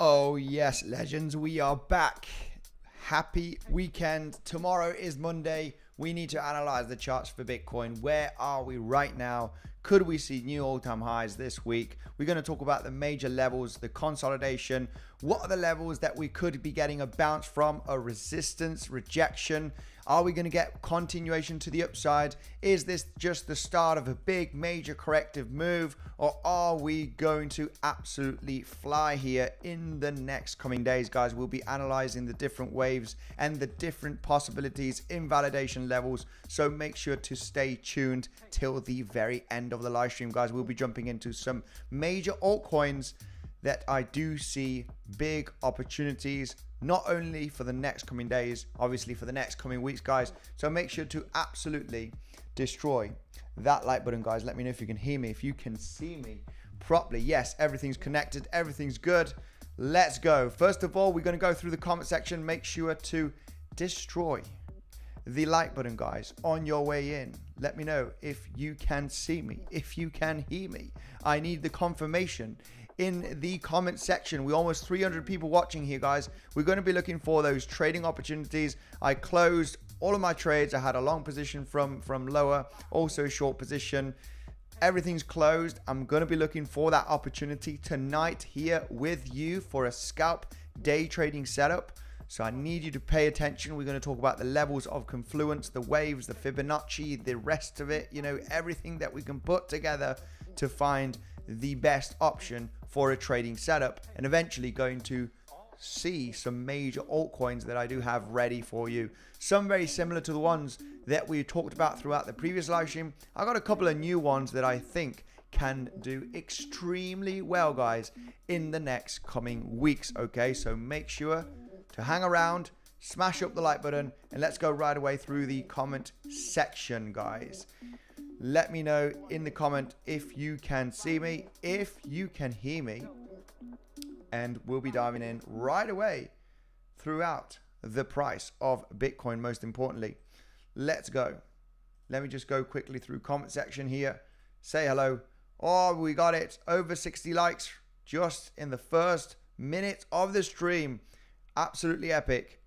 Oh yes, legends, we are back. Happy weekend. Tomorrow is Monday. We need to analyze the charts for Bitcoin. Where are we right now? Could we see new all-time highs this week? We're going to talk about the major levels, the consolidation. What are the levels that we could be getting a bounce from, a resistance, rejection? Are we going to get continuation to the upside? Is this just the start of a big major corrective move, or are we going to absolutely fly here in the next coming days, guys? We'll be analyzing the different waves and the different possibilities, invalidation levels. So make sure to stay tuned till the very end of the live stream, guys. We'll be jumping into some major altcoins that I do see big opportunities, not only for the next coming days, obviously for the next coming weeks, guys. So make sure to absolutely destroy that like button, guys. Let me know if you can hear me, if you can see me properly. Yes, everything's connected, everything's good. Let's go. First of all, we're going to go through the comment section. Make sure to destroy the like button, guys, on your way in. Let me know if you can see me, if you can hear me. I need the confirmation in the comment section. We're almost 300 people watching here, guys. We're going to be looking for those trading opportunities. I closed all of my trades. I had a long position from lower, also a short position. Everything's closed. I'm going to be looking for that opportunity tonight here with you for a scalp day trading setup. So I need you to pay attention. We're going to talk about the levels of confluence, the waves, the Fibonacci, the rest of it, you know, everything that we can put together to find the best option for a trading setup, and eventually going to see some major altcoins that I do have ready for you. Some very similar to the ones that we talked about throughout the previous live stream. I got a couple of new ones that I think can do extremely well, guys, in the next coming weeks. Okay, so make sure to hang around, smash up the like button, and let's go right away through the comment section, guys. Let me know in the comment if you can see me, if you can hear me, and we'll be diving in right away throughout the price of Bitcoin, most importantly. Let's go. Let me just go quickly through comment section here. Say hello. Oh, we got it. Over 60 likes just in the first minute of the stream. Absolutely epic.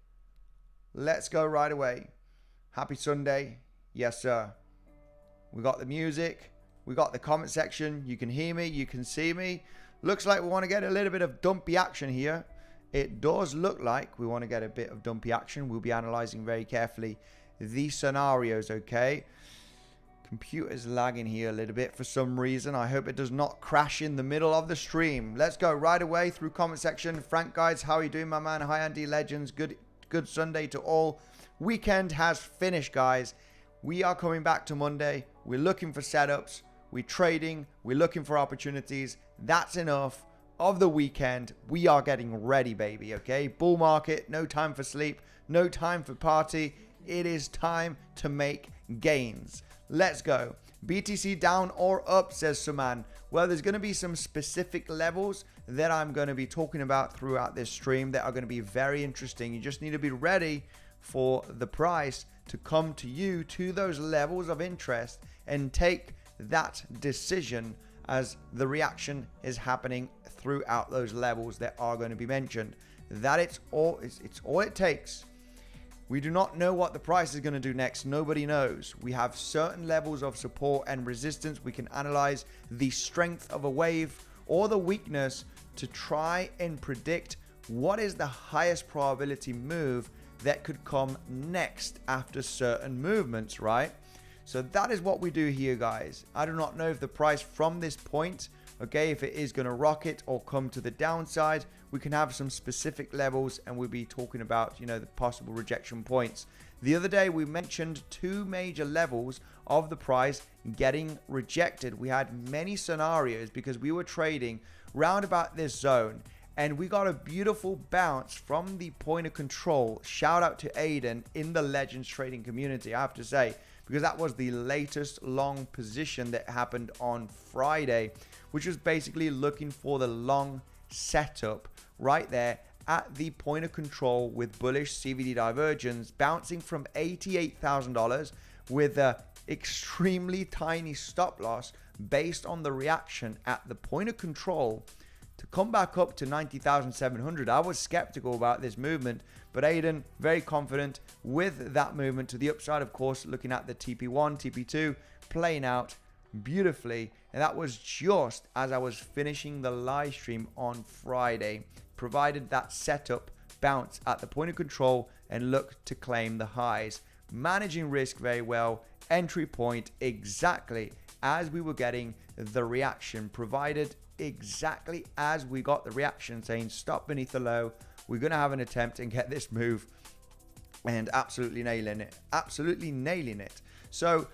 Let's go right away. Happy Sunday. Yes, sir. We got the music, we got the comment section. You can hear me, you can see me. Looks like we want to get a little bit of dumpy action here. It does look like we want to get a bit of dumpy action. We'll be analyzing very carefully the scenarios, okay? Computer's lagging here a little bit for some reason. I hope it does not crash in the middle of the stream. Let's go right away through comment section. Frank, guys, how are you doing, my man? Hi, Andy Legends. Good Sunday to all. Weekend has finished, guys. We are coming back to Monday. We're looking for setups. We're trading. We're looking for opportunities. That's enough of the weekend. We are getting ready, baby, okay? Bull market, no time for sleep, no time for party. It is time to make gains. Let's go. BTC down or up, says Suman. Well, there's going to be some specific levels that I'm going to be talking about throughout this stream that are going to be very interesting. You just need to be ready for the price to come to you to those levels of interest and take that decision as the reaction is happening throughout those levels that are going to be mentioned. That it's all it takes. We do not know what the price is going to do next. Nobody knows. We have certain levels of support and resistance. We can analyze the strength of a wave or the weakness to try and predict what is the highest probability move that could come next after certain movements, right? So that is what we do here, guys. I do not know if the price from this point, okay, if it is going to rocket or come to the downside. We can have some specific levels, and we'll be talking about, you know, the possible rejection points. The other day we mentioned two major levels of the price getting rejected. We had many scenarios because we were trading round about this zone, and we got a beautiful bounce from the point of control. Shout out to Aiden in the Legends trading community, I have to say, because that was the latest long position that happened on Friday, which was basically looking for the long setup right there at the point of control with bullish CVD divergence, bouncing from $88,000 with a extremely tiny stop loss based on the reaction at the point of control to come back up to 90,700. I was skeptical about this movement, but Aiden, very confident with that movement to the upside, of course, looking at the TP1, TP2 playing out beautifully. And that was just as I was finishing the live stream on Friday, provided that setup bounce at the point of control and look to claim the highs, managing risk very well, entry point exactly as we were getting the reaction, provided exactly as we got the reaction saying stop beneath the low, we're going to have an attempt and get this move, and absolutely nailing it. So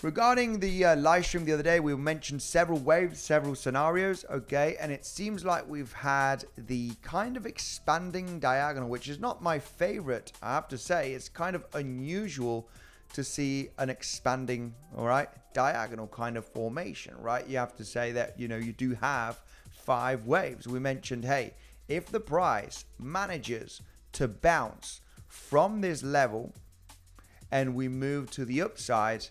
regarding the live stream the other day, we mentioned several waves, several scenarios, okay, and it seems like we've had the kind of expanding diagonal, which is not my favorite, I have to say. It's kind of unusual to see an expanding, all right, diagonal kind of formation, right? You have to say that, you know, you do have 5 waves. We mentioned, hey, if the price manages to bounce from this level and we move to the upside,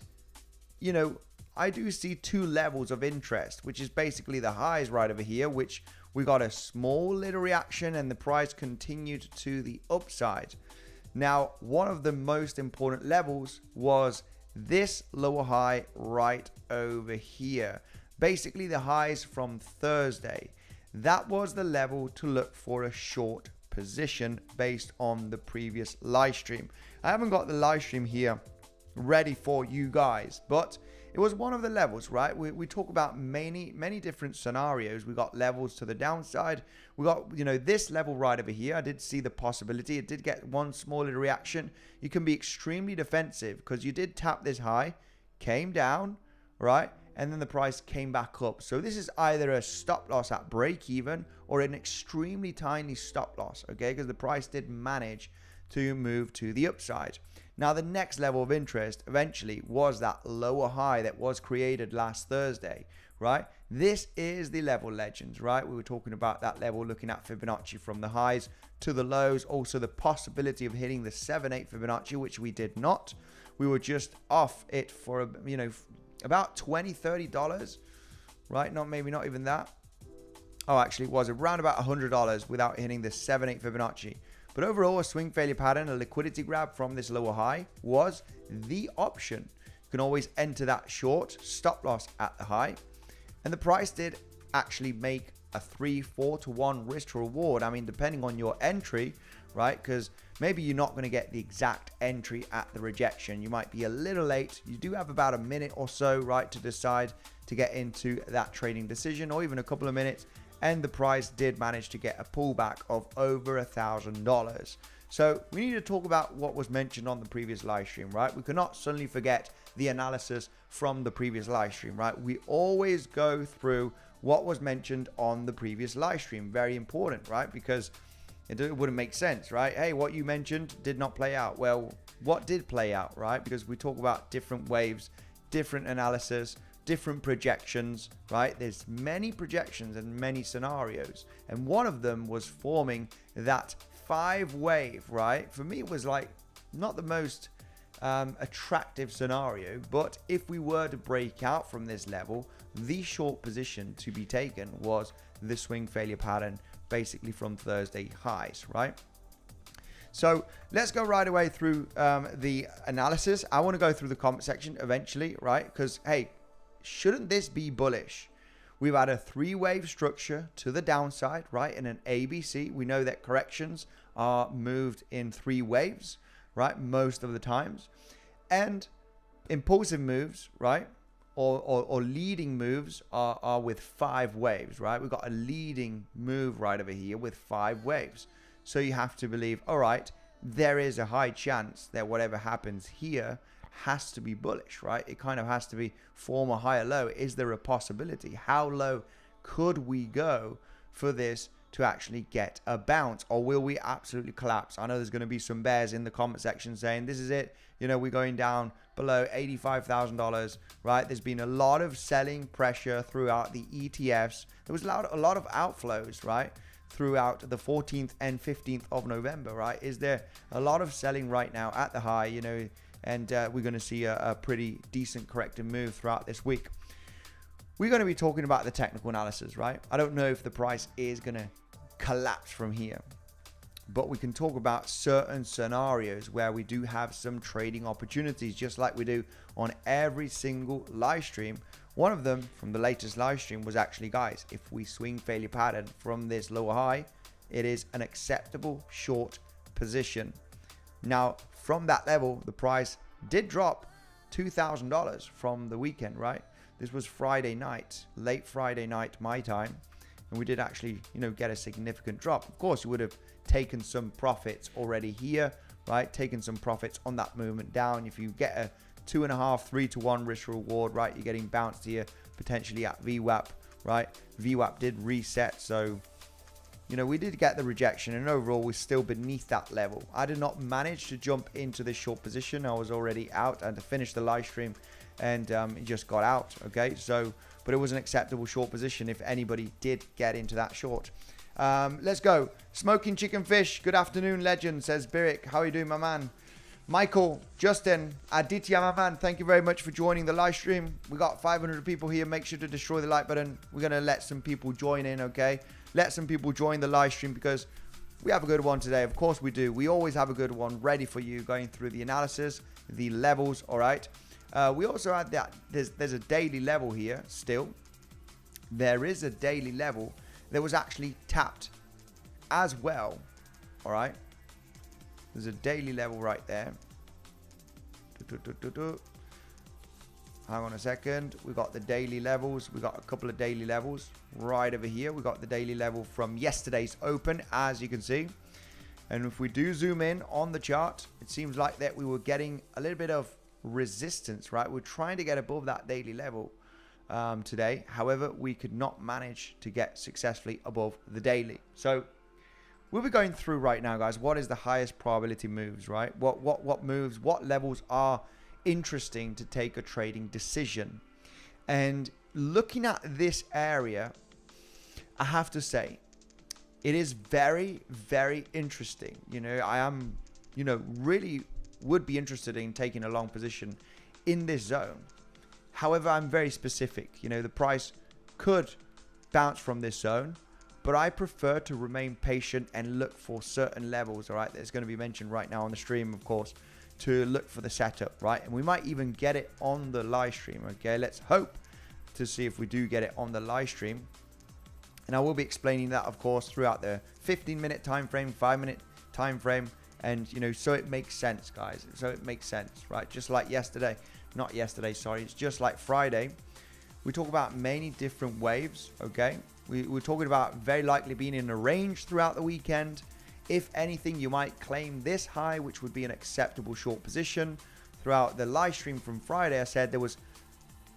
you know, I do see 2 levels of interest, which is basically the highs right over here, which we got a small little reaction and the price continued to the upside. Now, one of the most important levels was this lower high right over here. Basically the highs from Thursday. That was the level to look for a short position based on the previous live stream. I haven't got the live stream here ready for you guys, but it was one of the levels, right? We talk about many different scenarios. We got levels to the downside. We got, you know, this level right over here. I did see the possibility. It did get one small little reaction. You can be extremely defensive because you did tap this high, came down, right? And then the price came back up. So this is either a stop loss at break even or an extremely tiny stop loss, okay? Because the price did manage to move to the upside. Now, the next level of interest eventually was that lower high that was created last Thursday, right? This is the level legends, right? We were talking about that level, looking at Fibonacci from the highs to the lows. Also, the possibility of hitting the 7/8 Fibonacci, which we did not. We were just off it for, you know, about $20, $30, right? Maybe not even that. Oh, actually, it was around about $100 without hitting the 7/8 Fibonacci. But overall, a swing failure pattern, a liquidity grab from this lower high was the option. You can always enter that short stop loss at the high. And the price did actually make a 3-4 to 1 risk to reward. I mean, depending on your entry, right? Because maybe you're not going to get the exact entry at the rejection. You might be a little late. You do have about a minute or so, right, to decide to get into that trading decision, or even a couple of minutes. And the price did manage to get a pullback of over $1,000. So we need to talk about what was mentioned on the previous live stream, right? We cannot suddenly forget the analysis from the previous live stream, right? We always go through what was mentioned on the previous live stream. Very important, right? Because it wouldn't make sense, right? Hey, what you mentioned did not play out. Well, what did play out, right? Because we talk about different waves, different analysis, different projections, right? There's many projections and many scenarios. And one of them was forming that 5-wave, right? For me, it was like not the most attractive scenario, but if we were to break out from this level, the short position to be taken was the swing failure pattern, basically from Thursday highs, right? So let's go right away through the analysis. I want to go through the comment section eventually, right? Because, hey, shouldn't this be bullish? We've had a 3-wave structure to the downside, right? In an ABC, we know that corrections are moved in 3 waves, right? Most of the times. And impulsive moves, right? Or leading moves are with 5 waves, right? We've got a leading move right over here with 5 waves. So you have to believe, all right, there is a high chance that whatever happens here has to be bullish, right? It kind of has to be form a higher low. Is there a possibility? How low could we go for this to actually get a bounce, or will we absolutely collapse? I know there's going to be some bears in the comment section saying this is it, you know, we're going down below $85,000, right? There's been a lot of selling pressure throughout the ETFs. There was a lot of outflows, right, throughout the 14th and 15th of November, right? Is there a lot of selling right now at the high, you know, and we're going to see a pretty decent corrective move throughout this week. we're going to be talking about the technical analysis, right? I don't know if the price is going to collapse from here, but we can talk about certain scenarios where we do have some trading opportunities, just like we do on every single live stream. One of them from the latest live stream was actually, guys, if we swing failure pattern from this lower high, it is an acceptable short position. Now, from that level, the price did drop $2,000 from the weekend, right? This was Friday night, late Friday night, my time. And we did actually, get a significant drop. Of course, you would have taken some profits already here, right? Taken some profits on that movement down. If you get a 2.5, 3-to-1 risk reward, right? You're getting bounced here, potentially at VWAP, right? VWAP did reset. So, we did get the rejection, and overall we're still beneath that level. I did not manage to jump into this short position. I was already out and to finish the live stream, and it just got out. Okay, so but it was an acceptable short position if anybody did get into that short. Let's go. Smoking Chicken Fish, good afternoon, legend, says Birik. How are you doing, my man? Michael, Justin, Aditya, my man, thank you very much for joining the live stream. We got 500 people here. Make sure to destroy the like button. We're going to let some people join in, okay? Let some people join the live stream because we have a good one today. Of course we do. We always have a good one ready for you, going through the analysis, the levels, all right? We also had that there's a daily level here still. There is a daily level that was actually tapped as well, all right? There's a daily level right there. Hang on a second. We got the daily levels. We got a couple of daily levels right over here. We got the daily level from yesterday's open, as you can see. And if we do zoom in on the chart, it seems like that we were getting a little bit of resistance, right? We're trying to get above that daily level today. However, we could not manage to get successfully above the daily. So we'll be going through right now, guys. What is the highest probability moves, right? What moves, what levels are interesting to take a trading decision? And looking at this area, I have to say, it is very, very interesting. I am, really would be interested in taking a long position in this zone. However, I'm very specific. The price could bounce from this zone, but I prefer to remain patient and look for certain levels, all right? That's going to be mentioned right now on the stream, of course, to look for the setup, right? And we might even get it on the live stream, okay? Let's hope to see if we do get it on the live stream. And I will be explaining that, of course, throughout the 15-minute time frame, 5-minute time frame, and so it makes sense, guys. So it makes sense, right? Just like yesterday, not yesterday, sorry. It's just like Friday. We talk about many different waves, okay? We're talking about very likely being in a range throughout the weekend. If anything, you might claim this high, which would be an acceptable short position. Throughout the live stream from Friday, I said there was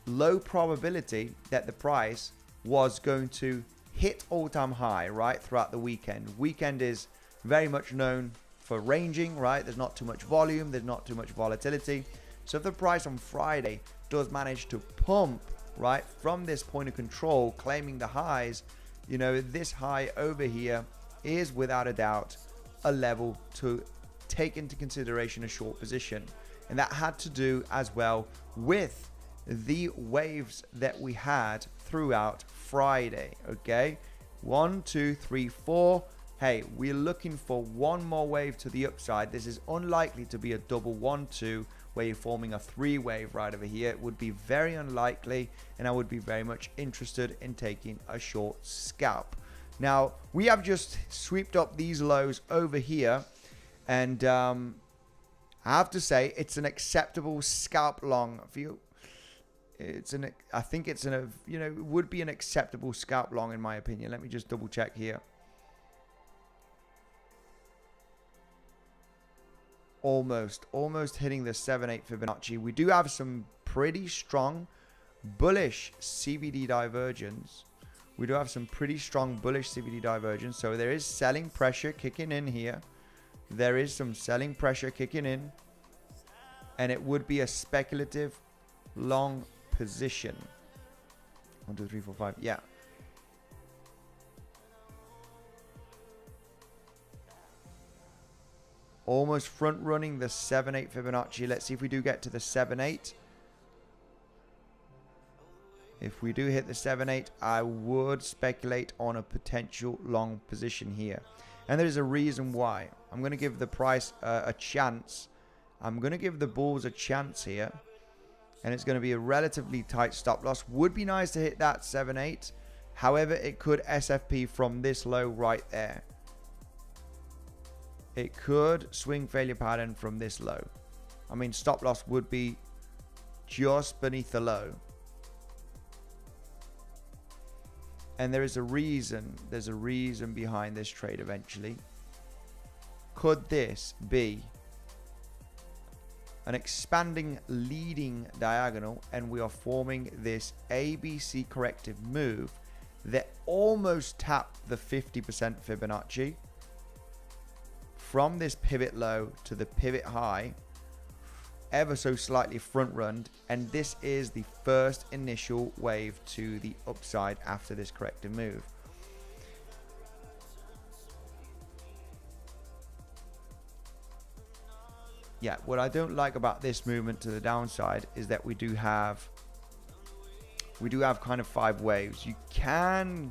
low probability that the price was going to hit all-time high, right, throughout the weekend. Weekend is very much known for ranging, right? There's not too much volume. There's not too much volatility. So if the price on Friday does manage to pump, right, from this point of control, claiming the highs, this high over here is without a doubt a level to take into consideration a short position. And that had to do as well with the waves that we had throughout Friday, okay? 1, 2, 3, 4. Hey, we're looking for one more wave to the upside. This is unlikely to be a double 1, 2, where you're forming a 3 wave right over here. It would be very unlikely, and I would be very much interested in taking a short scalp. Now, we have just swept up these lows over here, and I have to say it's an acceptable scalp long for you. I think it's it would be an acceptable scalp long in my opinion. Let me just double check here. Almost hitting the 7/8 Fibonacci. We do have some pretty strong bullish CVD divergence. We do have some pretty strong bullish CVD divergence. So there is selling pressure kicking in here. There is some selling pressure kicking in. And it would be a speculative long position. 1, 2, 3, 4, 5. Yeah. Almost front running the 7/8 Fibonacci. Let's see if we do get to the 7/8. If we do hit the 7.8, I would speculate on a potential long position here. And there's a reason why. I'm going to give the price a chance. I'm going to give the bulls a chance here. And it's going to be a relatively tight stop loss. Would be nice to hit that 7.8. However, it could SFP from this low right there. It could swing failure pattern from this low. I mean, stop loss would be just beneath the low. And there is a reason. There's a reason behind this trade eventually. Could this be an expanding leading diagonal and we are forming this ABC corrective move that almost tapped the 50% Fibonacci from this pivot low to the pivot high, ever so slightly front run, and this is the first initial wave to the upside after this corrective move. Yeah, what I don't like about this movement to the downside is that we do have kind of 5 waves. You can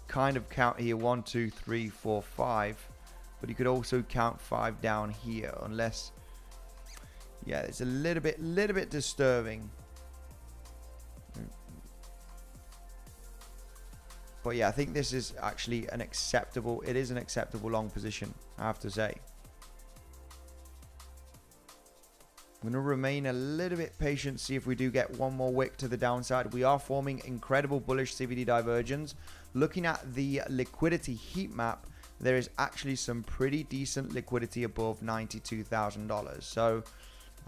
kind of count here 1, 2, 3, 4, 5, but you could also count 5 down here, unless, yeah, it's a little bit disturbing. But yeah, I think this is actually an acceptable, it is an acceptable long position, I have to say. I'm going to remain a little bit patient, see if we do get one more wick to the downside. We are forming incredible bullish CVD divergence. Looking at the liquidity heat map, there is actually some pretty decent liquidity above $92,000. So,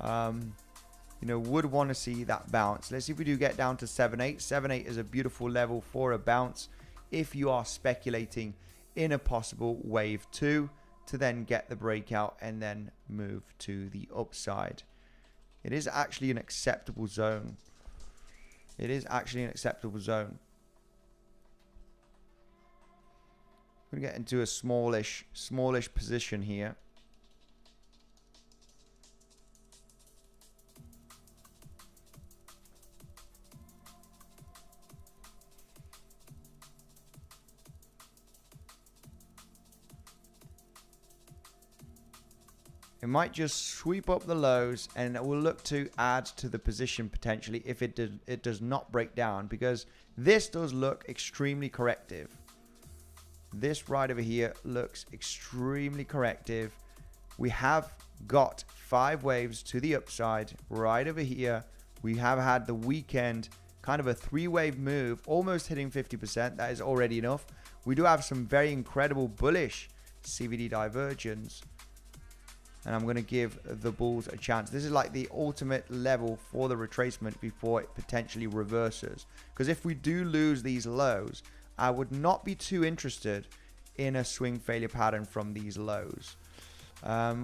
you know, would want to see that bounce. Let's see if we do get down to 7.8. 7.8 is a beautiful level for a bounce if you are speculating in a possible wave 2 to then get the breakout and then move to the upside. It is actually an acceptable zone. It is actually an acceptable zone. I'm going to get into a smallish position here. It might just sweep up the lows and it will look to add to the position potentially if it does not break down, because this does look extremely corrective. This right over here looks extremely corrective. We have got 5 waves to the upside right over here. We have had the weekend kind of a 3-wave move, almost hitting 50%. That is already enough. We do have some very incredible bullish CVD divergence. And I'm going to give the bulls a chance. This is like the ultimate level for the retracement before it potentially reverses. Because if we do lose these lows, I would not be too interested in a swing failure pattern from these lows.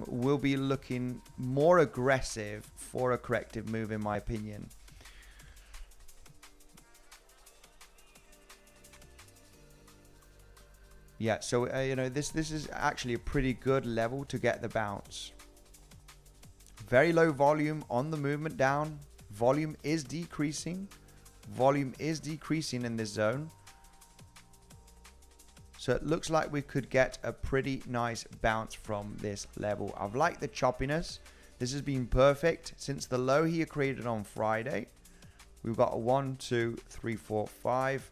We'll be looking more aggressive for a corrective move, in my opinion. Yeah, so you know, this is actually a pretty good level to get the bounce. Very low volume on the movement down. Volume is decreasing. Volume is decreasing in this zone. So it looks like we could get a pretty nice bounce from this level. I've liked the choppiness. This has been perfect since the low here created on Friday. We've got a 1, 2, 3, 4, 5.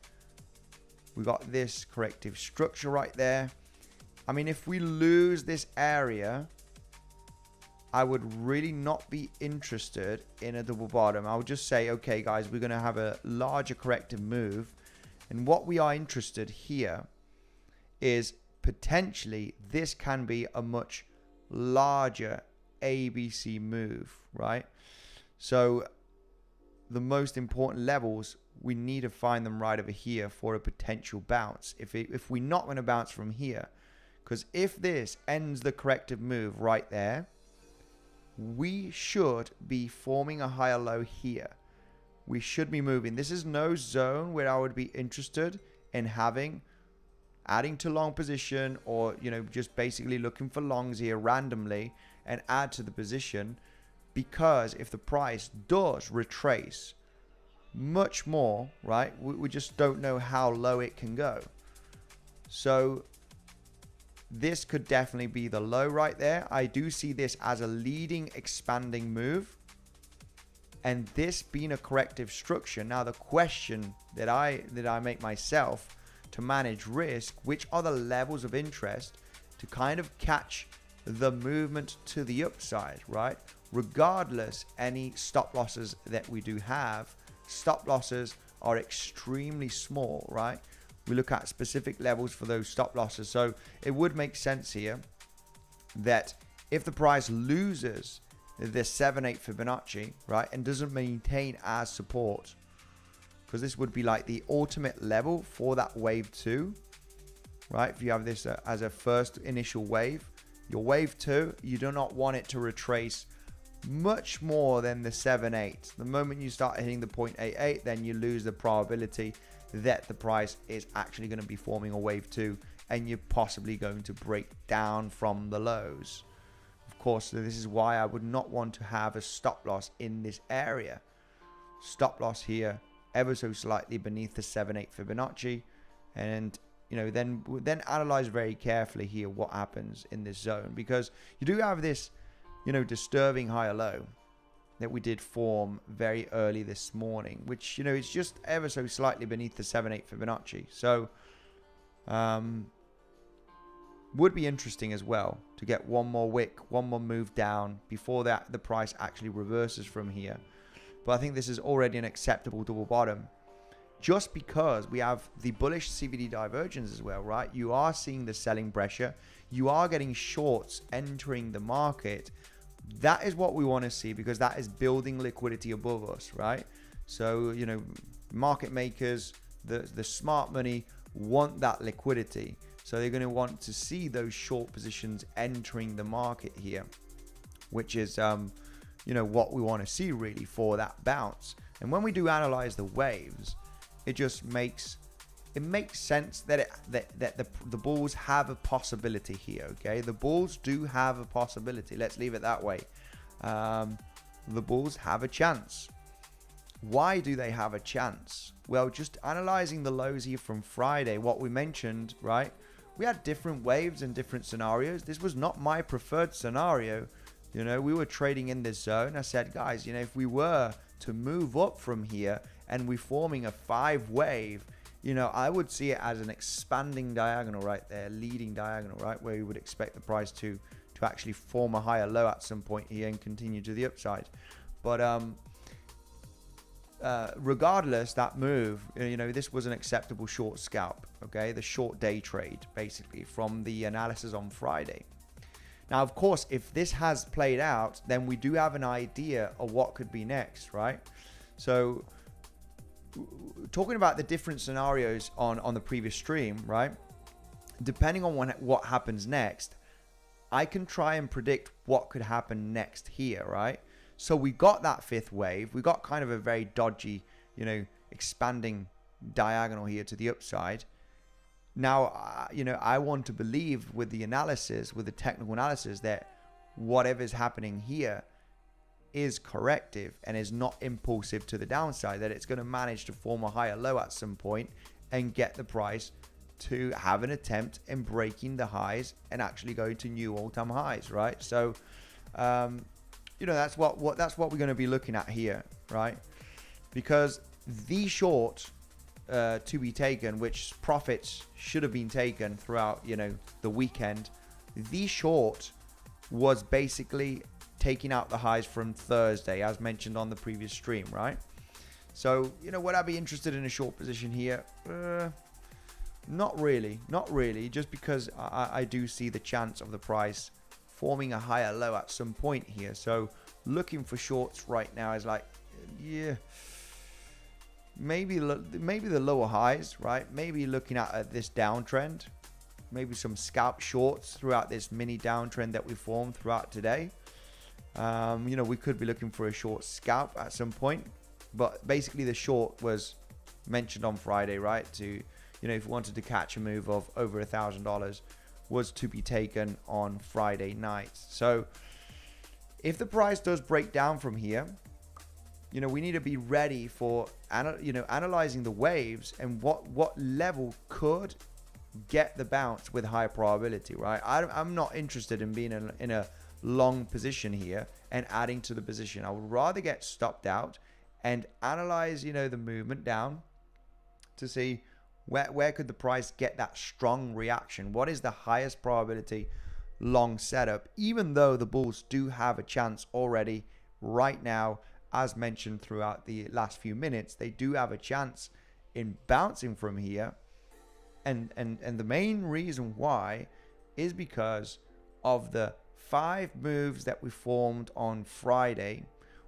We got this corrective structure right there. I mean, if we lose this area, I would really not be interested in a double bottom. I would just say, okay, guys, we're going to have a larger corrective move. And what we are interested here is potentially this can be a much larger ABC move, right? So the most important levels, we need to find them right over here for a potential bounce. If we're not going to bounce from here, because if this ends the corrective move right there, we should be forming a higher low here. We should be moving. This is no zone where I would be interested in adding to long position, or, you know, just basically looking for longs here randomly and add to the position, because if the price does retrace much more, right? We just don't know how low it can go. So this could definitely be the low right there. I do see this as a leading expanding move, and this being a corrective structure. Now the question that I make myself to manage risk, which are the levels of interest to kind of catch the movement to the upside, right? Regardless any stop losses that we do have, stop losses are extremely small, right? We look at specific levels for those stop losses. So it would make sense here that if the price loses the 7/8 Fibonacci, right, and doesn't maintain as support, because this would be like the ultimate level for that wave 2, right? If you have this as a first initial wave, your wave 2, you do not want it to retrace much more than the 7/8. The moment you start hitting the 0.88, then you lose the probability that the price is actually going to be forming a wave 2, and you're possibly going to break down from the lows. Of course, this is why I would not want to have a stop loss in this area. Stop loss here ever so slightly beneath the 7/8 Fibonacci, and then analyze very carefully here what happens in this zone, because you do have this disturbing higher low that we did form very early this morning, which it's just ever so slightly beneath the 7/8 Fibonacci. So would be interesting as well to get one more wick, one more move down before that the price actually reverses from here. But I think this is already an acceptable double bottom, just because we have the bullish CVD divergence as well, right? You are seeing the selling pressure, you are getting shorts entering the market. That is what we want to see, because that is building liquidity above us, right? So market makers, the smart money want that liquidity, so they're going to want to see those short positions entering the market here, which is what we want to see really for that bounce. And when we do analyze the waves, it just makes sense that the bulls have a possibility here. Okay, the bulls do have a possibility. Let's leave it that way. The bulls have a chance. Why do they have a chance? Well, just analyzing the lows here from Friday, what we mentioned, right? We had different waves and different scenarios. This was not my preferred scenario. We were trading in this zone. I said, guys, if we were to move up from here and we're forming a 5 wave, I would see it as an expanding diagonal right there, leading diagonal, right, where you would expect the price to actually form a higher low at some point here and continue to the upside. But regardless, that move, this was an acceptable short scalp, okay, the short day trade basically from the analysis on Friday. Now, of course, if this has played out, then we do have an idea of what could be next, right? So talking about the different scenarios on the previous stream, right? Depending on what happens next, I can try and predict what could happen next here, right? So we got that 5th wave. We got kind of a very dodgy, expanding diagonal here to the upside. Now, I want to believe with the analysis, with the technical analysis, that whatever's happening here is corrective and is not impulsive to the downside, that it's going to manage to form a higher low at some point and get the price to have an attempt in breaking the highs and actually going to new all-time highs, right? So, that's what we're going to be looking at here, right? Because the short to be taken, which profits should have been taken throughout, the weekend, the short was basically taking out the highs from Thursday, as mentioned on the previous stream, right? So, would I be interested in a short position here? Not really, just because I do see the chance of the price forming a higher low at some point here. So looking for shorts right now is like, yeah, maybe the lower highs, right? Maybe looking at this downtrend, maybe some scalp shorts throughout this mini downtrend that we formed throughout today. We could be looking for a short scalp at some point, but basically the short was mentioned on Friday, right? To, if you wanted to catch a move of over $1,000, was to be taken on Friday night. So if the price does break down from here, you know, we need to be ready for, analyzing the waves and what level could get the bounce with high probability, right? I'm not interested in being in a long position here and adding to the position. I would rather get stopped out and analyze, the movement down to see where could the price get that strong reaction. What is the highest probability long setup, even though the bulls do have a chance already right now, as mentioned throughout the last few minutes, they do have a chance in bouncing from here. And the main reason why is because of the 5 moves that we formed on Friday.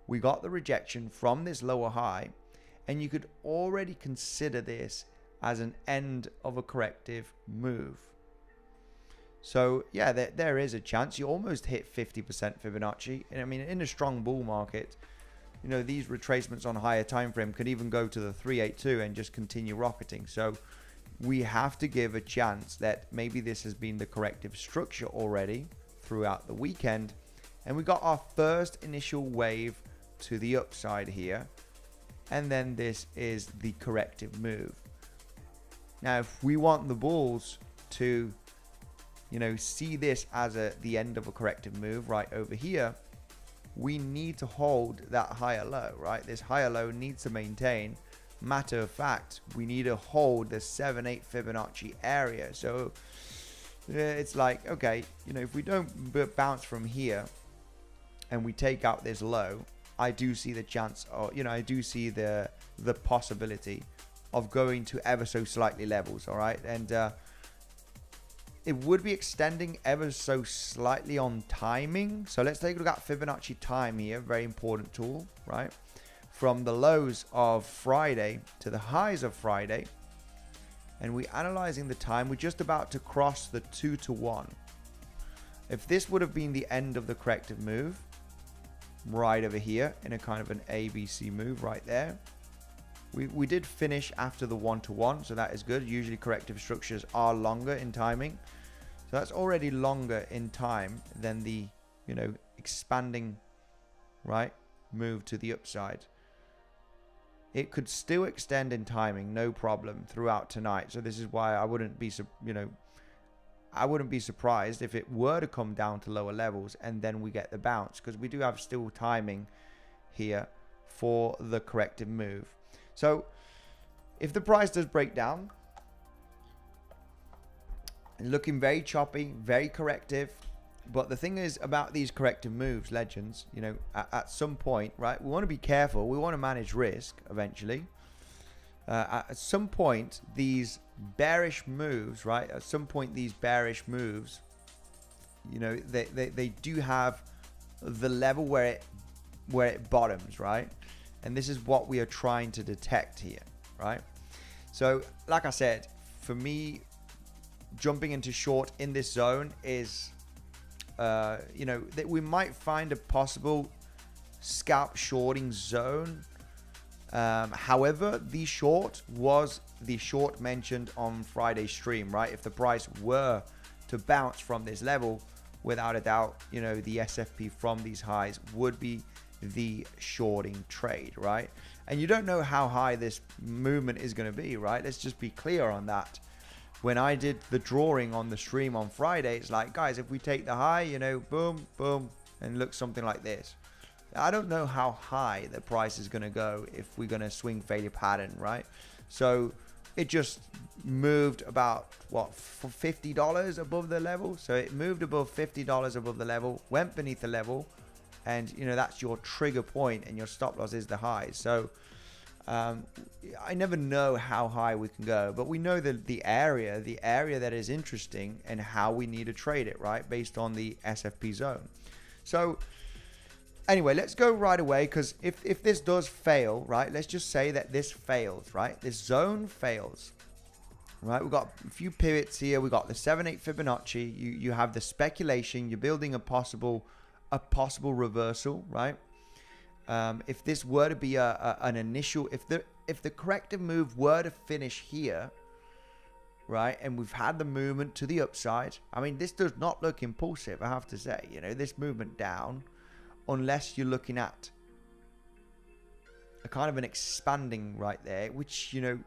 We got the rejection from this lower high, and you could already consider this as an end of a corrective move. So yeah, there is a chance. You almost hit 50% Fibonacci. And I mean, in a strong bull market, these retracements on higher time frame could even go to the 382 and just continue rocketing. So we have to give a chance that maybe this has been the corrective structure already throughout the weekend, and we got our first initial wave to the upside here, and then this is the corrective move. Now, if we want the bulls to, see this as the end of a corrective move right over here, we need to hold that higher low, right? This higher low needs to maintain. Matter of fact, we need to hold the 7-8 Fibonacci area. So it's like, okay, if we don't bounce from here and we take out this low, I do see the chance, or I do see the possibility of going to ever so slightly levels. All right, and it would be extending ever so slightly on timing. So let's take a look at Fibonacci time here. Very important tool, right? From the lows of Friday to the highs of Friday, and we're analyzing the time. We're just about to cross the 2 to 1. If this would have been the end of the corrective move right over here in a kind of an ABC move right there, we did finish after the 1 to 1, so that is good. Usually corrective structures are longer in timing, so that's already longer in time than the expanding right move to the upside. It could still extend in timing, no problem, throughout tonight. So this is why I wouldn't be surprised if it were to come down to lower levels and then we get the bounce, because we do have still timing here for the corrective move. So if the price does break down, looking very choppy, very corrective. But the thing is about these corrective moves, legends, at some point, right, we want to be careful. We want to manage risk eventually. At some point, these bearish moves, right, they do have the level where it bottoms, right? And this is what we are trying to detect here, right? So, like I said, for me, jumping into short in this zone is... that we might find a possible scalp shorting zone. However, the short was the short mentioned on Friday's stream, right? If the price were to bounce from this level, without a doubt, the SFP from these highs would be the shorting trade, right? And you don't know how high this movement is going to be, right? Let's just be clear on that. When I did the drawing on the stream on Friday, it's like, guys, if we take the high, boom, boom, and look something like this. I don't know how high the price is going to go if we're going to swing failure pattern, right? So it just moved about, what, $50 above the level. So it moved above $50 above the level, went beneath the level, and, that's your trigger point, and your stop loss is the high. So I never know how high we can go, but we know that the area that is interesting and how we need to trade it, right, based on the SFP zone. So anyway, let's go right away, because if this does fail, right, let's just say that this fails, right, this zone fails, right? We've got a few pivots here. We've got the 7-8 Fibonacci. You have the speculation. You're building a possible reversal, right? If this were to be an initial, if the corrective move were to finish here, right, and we've had the movement to the upside, I mean, this does not look impulsive, I have to say. This movement down, unless you're looking at a kind of an expanding right there, which, you know,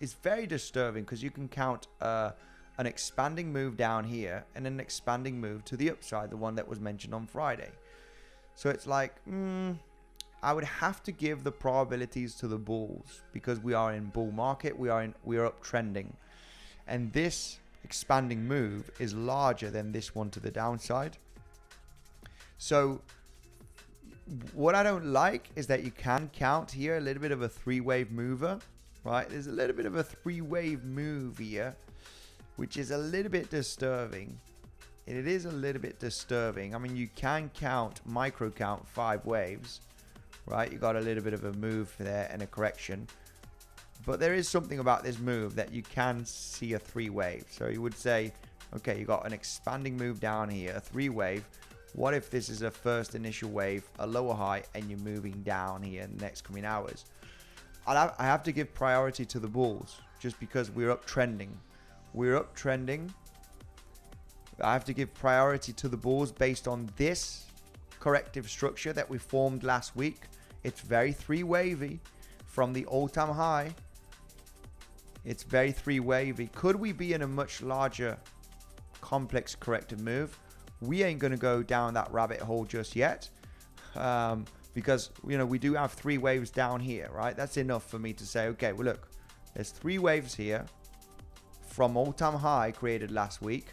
is very disturbing, because you can count an expanding move down here and an expanding move to the upside, the one that was mentioned on Friday. So it's like, I would have to give the probabilities to the bulls, because we are in bull market, we are uptrending, and this expanding move is larger than this one to the downside. So what I don't like is that you can count here a little bit of a three-wave mover, right? There's a little bit of a three-wave move here, which is a little bit disturbing. It is a little bit disturbing. I mean, you can micro count 5 waves, right? You got a little bit of a move there and a correction, but there is something about this move that you can see a 3-wave. So you would say, okay, you got an expanding move down here, a 3-wave. What if this is a first initial wave, a lower high, and you're moving down here in the next coming hours? I have to give priority to the bulls, just because we're uptrending. We're uptrending. I have to give priority to the bulls based on this corrective structure that we formed last week. It's very 3-wavy from the all-time high. It's very 3-wavy. Could we be in a much larger complex corrective move? We ain't going to go down that rabbit hole just yet, because, you know, we do have 3 waves down here, right? That's enough for me to say, okay, well, look, there's 3 waves here from all-time high created last week.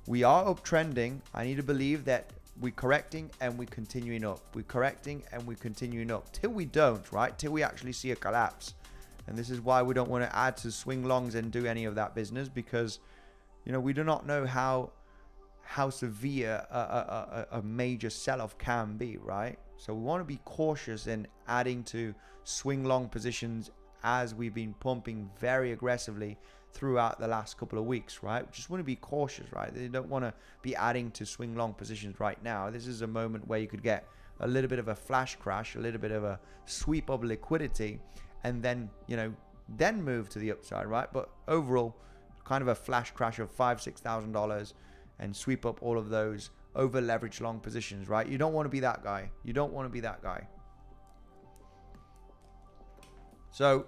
We are uptrending. I need to believe that we're correcting and we're continuing up. We're correcting and we're continuing up till we don't, right? Till we actually see a collapse. And this is why we don't want to add to swing longs and do any of that business, because, you know, we do not know how severe a major sell-off can be, right? So we want to be cautious in adding to swing long positions, as we've been pumping very aggressively throughout the last couple of weeks, right? We just want to be cautious, right? You don't want to be adding to swing long positions right now. This is a moment where you could get a little bit of a flash crash, a little bit of a sweep of liquidity, and then, you know, then move to the upside, right? But overall, kind of a flash crash of $5,000-$6,000 and sweep up all of those over leveraged long positions, right? You don't want to be that guy. You don't want to be that guy. So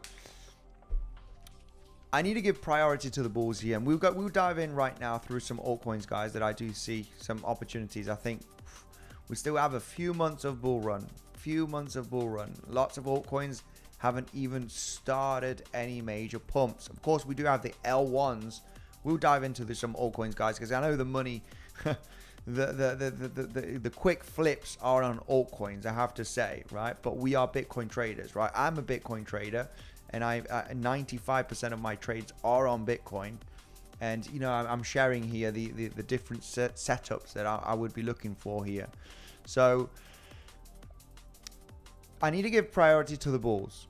I need to give priority to the bulls here, and we'll dive in right now through some altcoins, guys, that I do see some opportunities. I think we still have a few months of bull run. Lots of altcoins haven't even started any major pumps. Of course, we do have the L1s. We'll dive into some altcoins, guys, because I know the money, the quick flips are on altcoins, I have to say, right? But we are Bitcoin traders, right? I'm a Bitcoin trader, and 95% of my trades are on Bitcoin. And, you know, I'm sharing here the different setups that I would be looking for here. So I need to give priority to the bulls,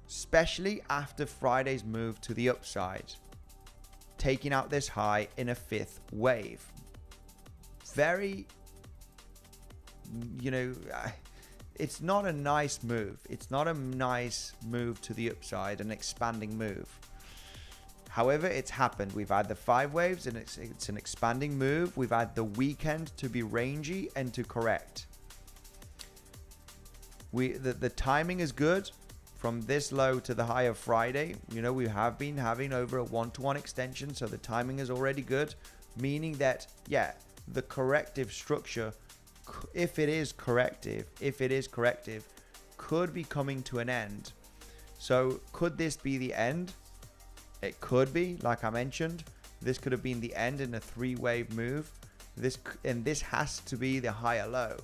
especially after Friday's move to the upside, taking out this high in a 5th wave. Very, you know, it's not a nice move. It's not a nice move to the upside, an expanding move. However, it's happened. We've had the 5 waves, and it's an expanding move. We've had the weekend to be rangy and to correct. The timing is good. From this low to the high of Friday, you know, we have been having over a 1-to-1 extension, so the timing is already good, meaning that, yeah, the corrective structure, if it is corrective, could be coming to an end. So could this be the end? It could be, like I mentioned. This could have been the end in a 3-wave move. This has to be the higher low.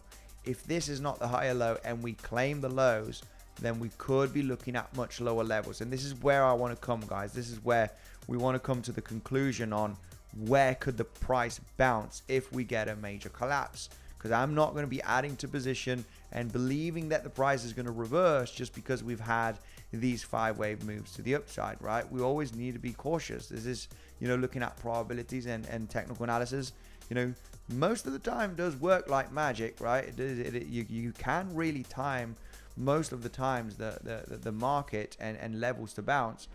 If this is not the higher low and we claim the lows, then we could be looking at much lower levels. And this is where I want to come, guys. This is where we want to come to the conclusion on where could the price bounce if we get a major collapse. Because I'm not going to be adding to position and believing that the price is going to reverse just because we've had these 5-wave moves to the upside, right? We always need to be cautious. This is, you know, looking at probabilities and technical analysis. You know, most of the time does work like magic, right? You can really time most of the times the market and levels to bounce.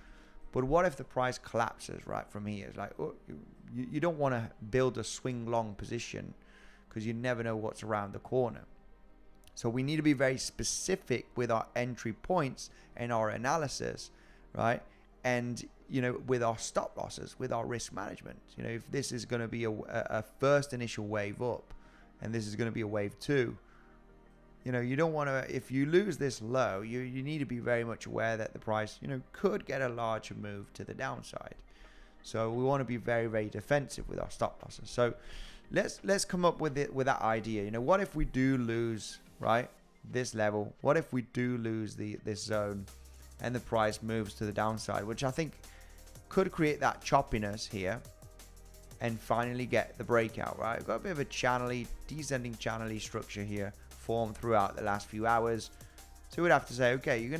But what if the price collapses right from here? It's like, oh, you don't want to build a swing long position because you never know what's around the corner. So we need to be very specific with our entry points and our analysis, right? And, you know, with our stop losses, with our risk management, you know, if this is going to be a first initial wave up and this is going to be a wave 2, you know, you don't want to, if you lose this low, you need to be very much aware that the price, you know, could get a larger move to the downside. So we want to be very, very defensive with our stop losses. So let's come up with that idea. You know, what if we do lose, right, this level? What if we do lose this zone and the price moves to the downside, which I think could create that choppiness here and finally get the breakout, right? We've got a bit of a channel-y, descending channel-y structure here formed throughout the last few hours. So we'd have to say, okay, you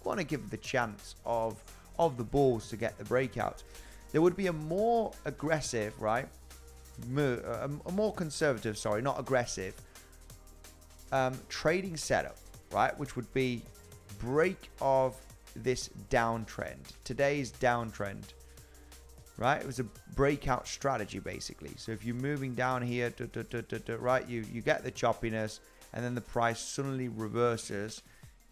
want to give the chance of the bulls to get the breakout. There would be a more aggressive, right, a more conservative, sorry, not aggressive, trading setup, right, which would be break of this downtrend, today's downtrend, right? It was a breakout strategy basically. So if you're moving down here, right, you get the choppiness and then the price suddenly reverses.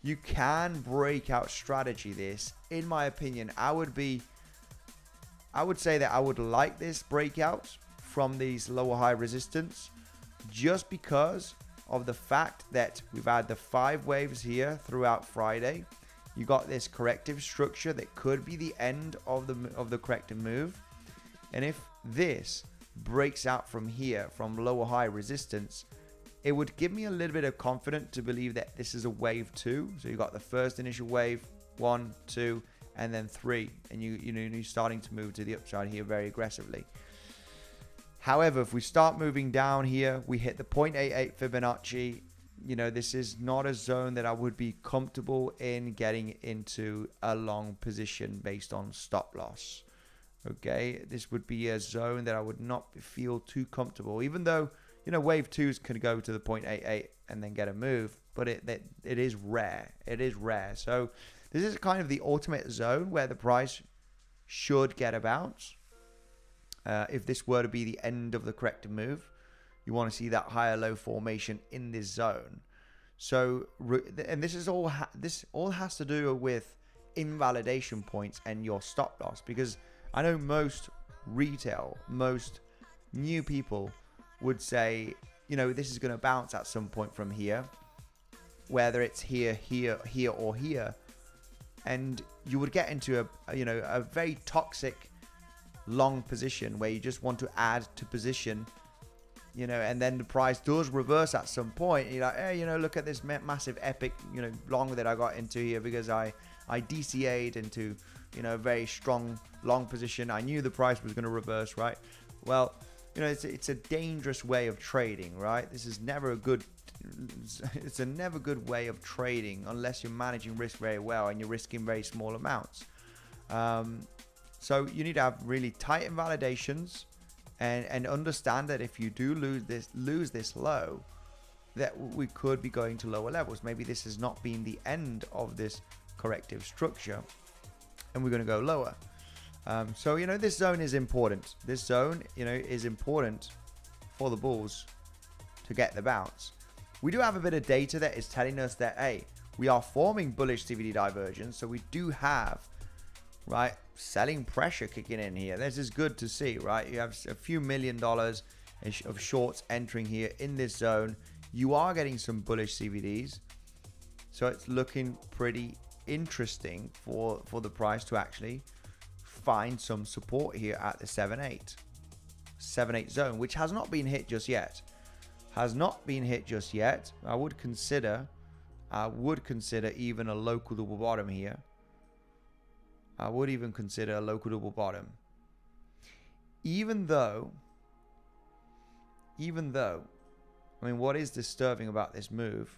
You can breakout strategy this. In my opinion, I would say that I would like this breakout from these lower high resistance, just because of the fact that we've had the 5 waves here throughout Friday. You got this corrective structure that could be the end of the corrective move. And if this breaks out from here, from lower high resistance, it would give me a little bit of confidence to believe that this is a wave 2. So you got the first initial wave, 1, 2, and then 3, and you're starting to move to the upside here very aggressively. However, if we start moving down here, we hit the 0.88 Fibonacci. You know, this is not a zone that I would be comfortable in getting into a long position based on stop loss. Okay, this would be a zone that I would not feel too comfortable, even though, you know, wave 2s can go to the 0.88 and then get a move, but it is rare. It is rare. So this is kind of the ultimate zone where the price should get a bounce. If this were to be the end of the corrective move, you want to see that higher low formation in this zone. So, and this all has to do with invalidation points and your stop loss, because I know most retail, most new people would say, you know, this is going to bounce at some point from here, whether it's here, or here, and you would get into a very toxic long position where you just want to add to position, you know, and then the price does reverse at some point. You're like, hey, you know, look at this massive epic, you know, long that I got into here because I DCA'd into, you know, a very strong long position. I knew the price was going to reverse, right? Well, you know, it's a dangerous way of trading, right? This is never a good, it's a never good way of trading unless you're managing risk very well and you're risking very small amounts. So you need to have really tight invalidations and understand that if you do lose this low, that we could be going to lower levels. Maybe this has not been the end of this corrective structure and we're going to go lower. So, you know, this zone is important. This zone, you know, is important for the bulls to get the bounce. We do have a bit of data that is telling us that, hey, we are forming bullish CVD divergence. So we do have, right, selling pressure kicking in here. This is good to see, right? You have a few $1 million of shorts entering here in this zone. You are getting some bullish CVDs. So it's looking pretty interesting for the price to actually find some support here at the 7.8 zone, which has not been hit just yet. I would consider even a local double bottom here. I would even consider a local double bottom. Even though, I mean, what is disturbing about this move?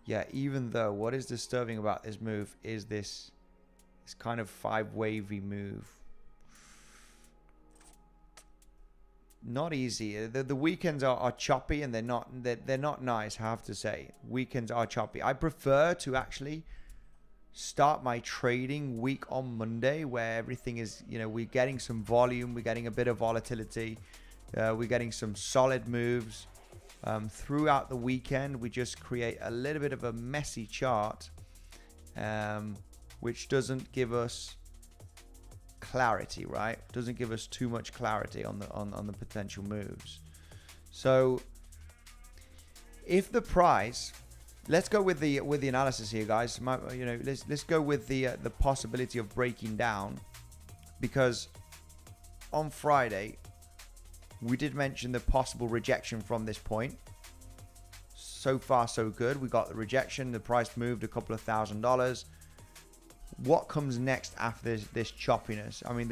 Yeah, even though what is disturbing about this move is this kind of 5 wavy move. Not easy. The weekends are choppy and they're not nice, I have to say. Weekends are choppy. I prefer to actually start my trading week on Monday, where everything is, we're getting some volume, we're getting a bit of volatility, we're getting some solid moves. Throughout the weekend, we just create a little bit of a messy chart, which doesn't give us clarity, right? Doesn't give us too much clarity on the potential moves. So if the price, let's go with the analysis here, guys. Let's go with the possibility of breaking down, because on Friday we did mention the possible rejection from this point. So far so good. We got the rejection, the price moved a couple of $1,000s. What comes next after this choppiness? I mean,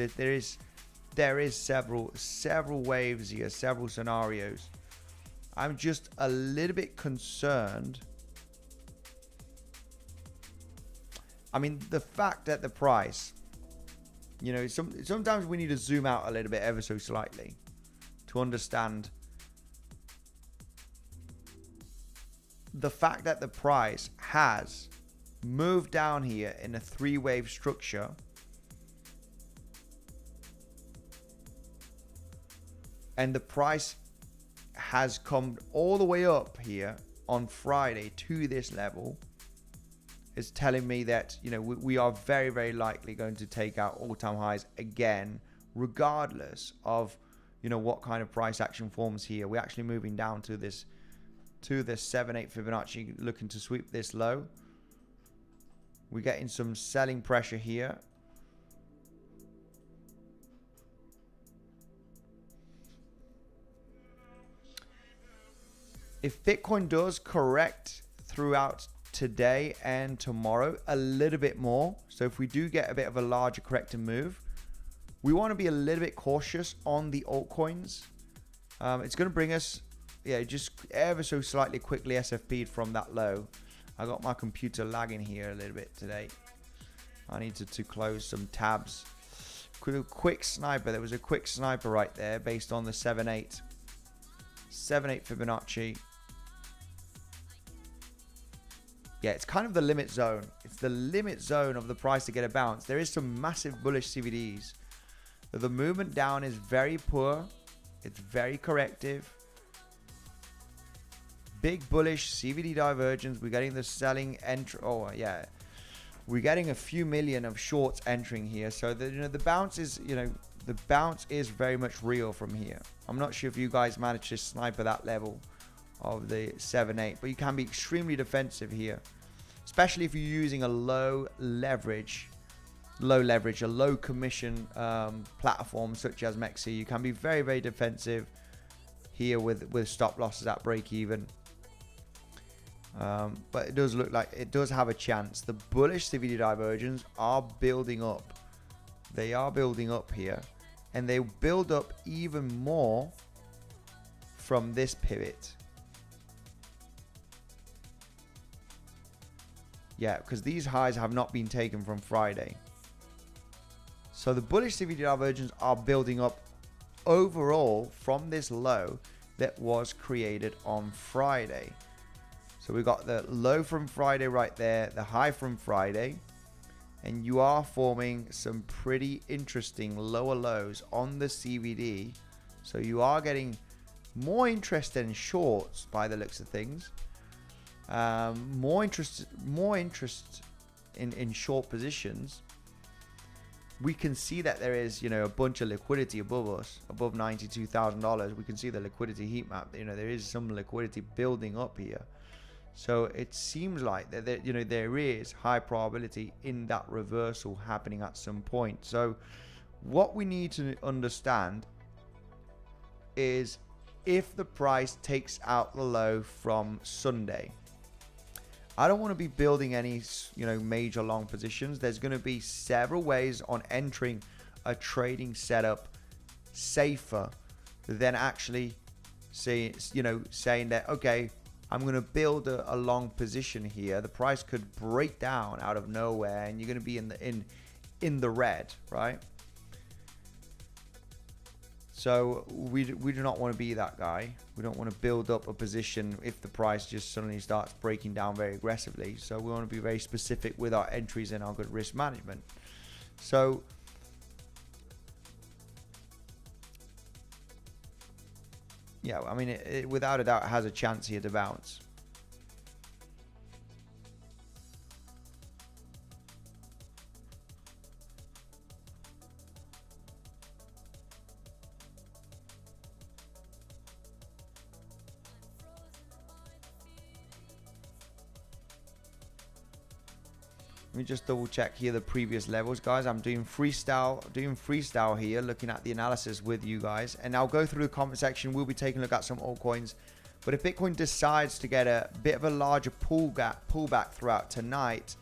there is several waves here, several scenarios. I'm just a little bit concerned. I mean, the fact that the price, sometimes we need to zoom out a little bit ever so slightly to understand the fact that the price has moved down here in a 3-wave structure. And the price has come all the way up here on Friday to this level. Is telling me that, we are very, very likely going to take out all-time highs again, regardless of, what kind of price action forms here. We're actually moving down to this 7/8 Fibonacci, looking to sweep this low. We're getting some selling pressure here. If Bitcoin does correct throughout today and tomorrow a little bit more, so if we do get a bit of a larger corrective move, we want to be a little bit cautious on the altcoins. It's going to bring us, just ever so slightly quickly SFP'd from that low. I got my computer lagging here a little bit today. I needed to close some tabs. Quick sniper. There was a quick sniper right there based on the 7/8 Fibonacci. Yeah, it's kind of the limit zone. It's the limit zone of the price to get a bounce. There is some massive bullish CVDs. The movement down is very poor. It's very corrective. Big bullish CVD divergence. We're getting the selling entry. Oh yeah, we're getting a few million of shorts entering here. So the bounce is, the bounce is very much real from here. I'm not sure if you guys managed to sniper that level of the 7/8, but you can be extremely defensive here, especially if you're using a low leverage, a low commission platform such as 𝗬𝗫xe. You can be very, very defensive here with stop losses at break even. But it does look like it does have a chance. The bullish CVD divergence are building up. They are building up here, and they build up even more from this pivot. Yeah, because these highs have not been taken from Friday. So the bullish CVD divergence are building up overall from this low that was created on Friday. So we got the low from Friday right there, the high from Friday, and you are forming some pretty interesting lower lows on the CVD. So you are getting more interest in shorts by the looks of things. More interest in short positions. We can see that there is, a bunch of liquidity above us, above $92,000. We can see the liquidity heat map. There is some liquidity building up here. So it seems like that there is high probability in that reversal happening at some point. So what we need to understand is if the price takes out the low from Sunday. I don't want to be building any, major long positions. There's going to be several ways on entering a trading setup safer than actually saying that, okay, I'm going to build a long position here. The price could break down out of nowhere and you're going to be in the red, right? So we do not want to be that guy. We don't want to build up a position if the price just suddenly starts breaking down very aggressively. So we want to be very specific with our entries and our good risk management. So yeah, I mean, it without a doubt has a chance here to bounce. Let me just double check here the previous levels, guys. I'm doing freestyle here, looking at the analysis with you guys. And I'll go through the comment section. We'll be taking a look at some altcoins. But if Bitcoin decides to get a bit of a larger pullback throughout tonight,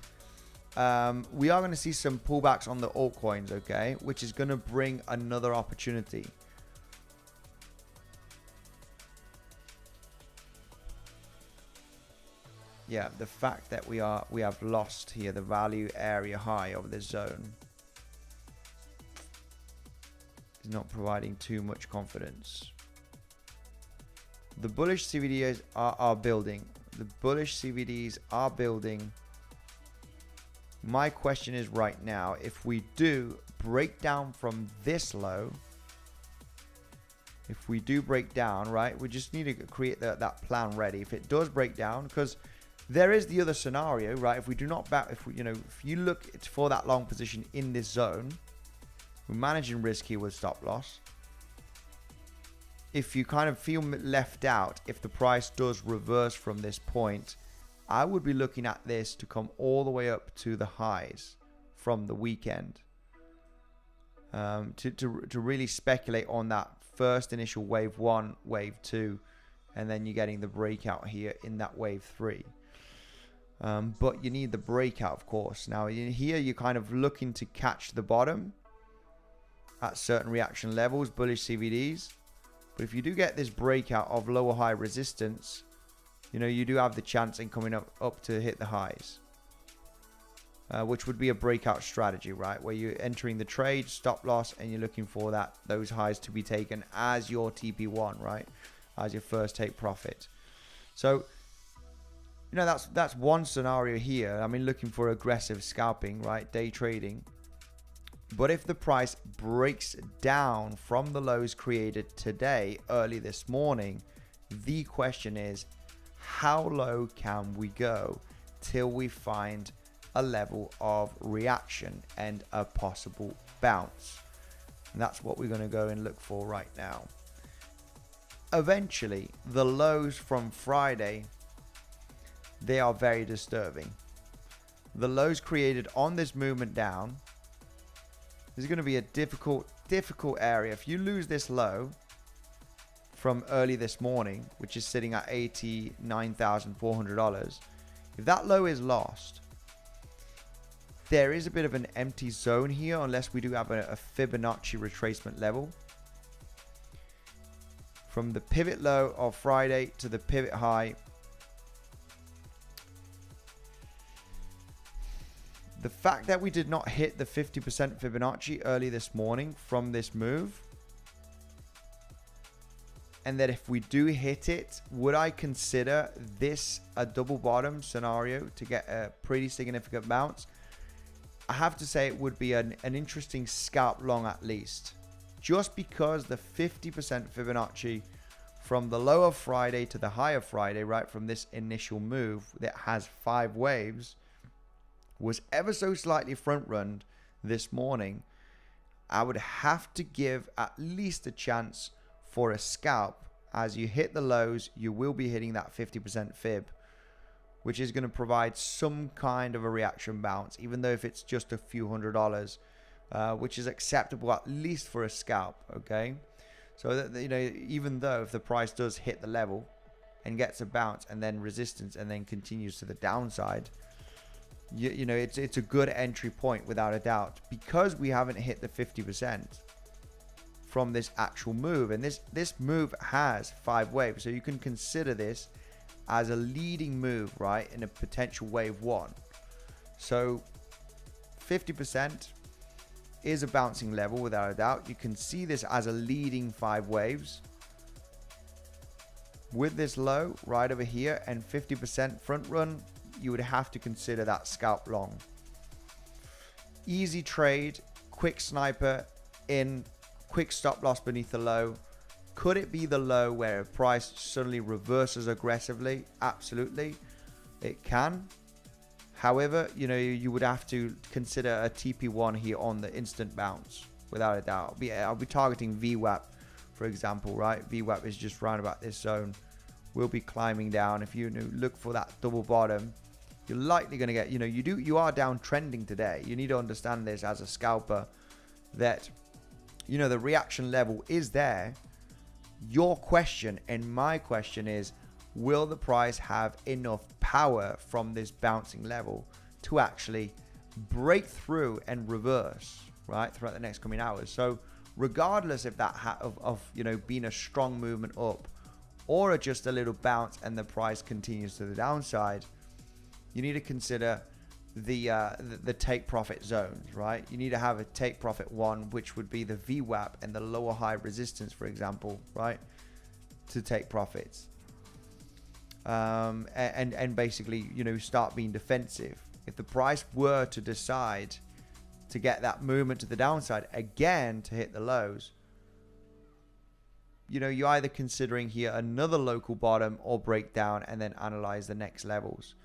we are going to see some pullbacks on the altcoins, okay? Which is going to bring another opportunity. Yeah, the fact that we have lost here the value area high of this zone is not providing too much confidence. The bullish CVDs are building. The bullish CVDs are building. My question is right now, if we do break down from this low, if we do break down, right, we just need to create that plan ready. If it does break down, because there is the other scenario, right? If we do not back, if you look for that long position in this zone, we're managing risk here with stop loss. If you kind of feel left out, if the price does reverse from this point, I would be looking at this to come all the way up to the highs from the weekend, to really speculate on that first initial wave 1, wave 2, and then you're getting the breakout here in that wave 3. But you need the breakout, of course. Now here you're kind of looking to catch the bottom at certain reaction levels, bullish CVDs. But if you do get this breakout of lower high resistance, you do have the chance in coming up to hit the highs, which would be a breakout strategy, right? Where you're entering the trade, stop loss, and you're looking for those highs to be taken as your TP1, right? As your first take profit. So that's one scenario here. I mean, looking for aggressive scalping, right? Day trading. But if the price breaks down from the lows created today, early this morning, the question is, how low can we go till we find a level of reaction and a possible bounce? And that's what we're going to go and look for right now. Eventually, the lows from Friday, they are very disturbing. The lows created on this movement down is going to be a difficult area. If you lose this low from early this morning, which is sitting at $89,400, if that low is lost, there is a bit of an empty zone here unless we do have a Fibonacci retracement level. From the pivot low of Friday to the pivot high, the fact that we did not hit the 50% Fibonacci early this morning from this move, and that if we do hit it, would I consider this a double bottom scenario to get a pretty significant bounce? I have to say it would be an interesting scalp long at least, just because the 50% Fibonacci from the low of Friday to the high of Friday, right, from this initial move that has 5 waves, was ever so slightly front run this morning. I would have to give at least a chance for a scalp. As you hit the lows, you will be hitting that 50% fib, which is going to provide some kind of a reaction bounce, even though if it's just a few $100s, which is acceptable at least for a scalp. Okay, so that, even though if the price does hit the level and gets a bounce and then resistance and then continues to the downside, it's a good entry point without a doubt, because we haven't hit the 50% from this actual move, and this move has 5 waves, so you can consider this as a leading move, right, in a potential wave 1. So 50%, is a bouncing level without a doubt. You can see this as a leading 5 waves. With this low right over here and 50% front run, you would have to consider that scalp long. Easy trade, quick sniper in, quick stop loss beneath the low. Could it be the low where a price suddenly reverses aggressively? Absolutely, it can. However, you know, you would have to consider a TP1 here on the instant bounce, without a doubt. I'll be targeting VWAP, for example, right? VWAP is just round about this zone. We'll be climbing down. If you look for that double bottom, you're likely going to get, you are downtrending today. You need to understand this as a scalper, that, the reaction level is there. Your question and my question is, will the price have enough power from this bouncing level to actually break through and reverse, right, throughout the next coming hours? So regardless if that of being a strong movement up or just a little bounce and the price continues to the downside, you need to consider the take profit zones, right? You need to have a take profit 1, which would be the VWAP and the lower high resistance, for example, right, to take profits. And basically, start being defensive. If the price were to decide to get that movement to the downside again to hit the lows, you're either considering here another local bottom or breakdown and then analyze the next levels.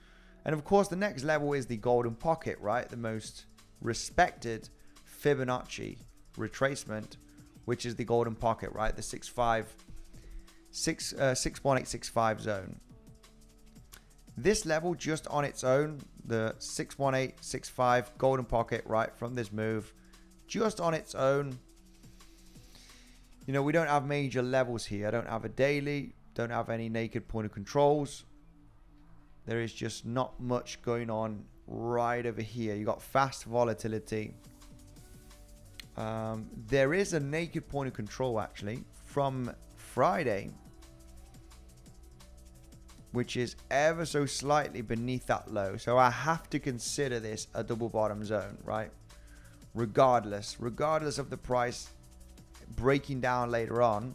And of course, the next level is the golden pocket, right? The most respected Fibonacci retracement, which is the golden pocket, right? The 61865 zone. This level just on its own, the 61865 golden pocket, right, from this move, just on its own, we don't have major levels here. I don't have a daily, don't have any naked point of controls. There is just not much going on right over here. You got fast volatility. There is a naked point of control actually from Friday, which is ever so slightly beneath that low. So I have to consider this a double bottom zone, right? Regardless of the price breaking down later on,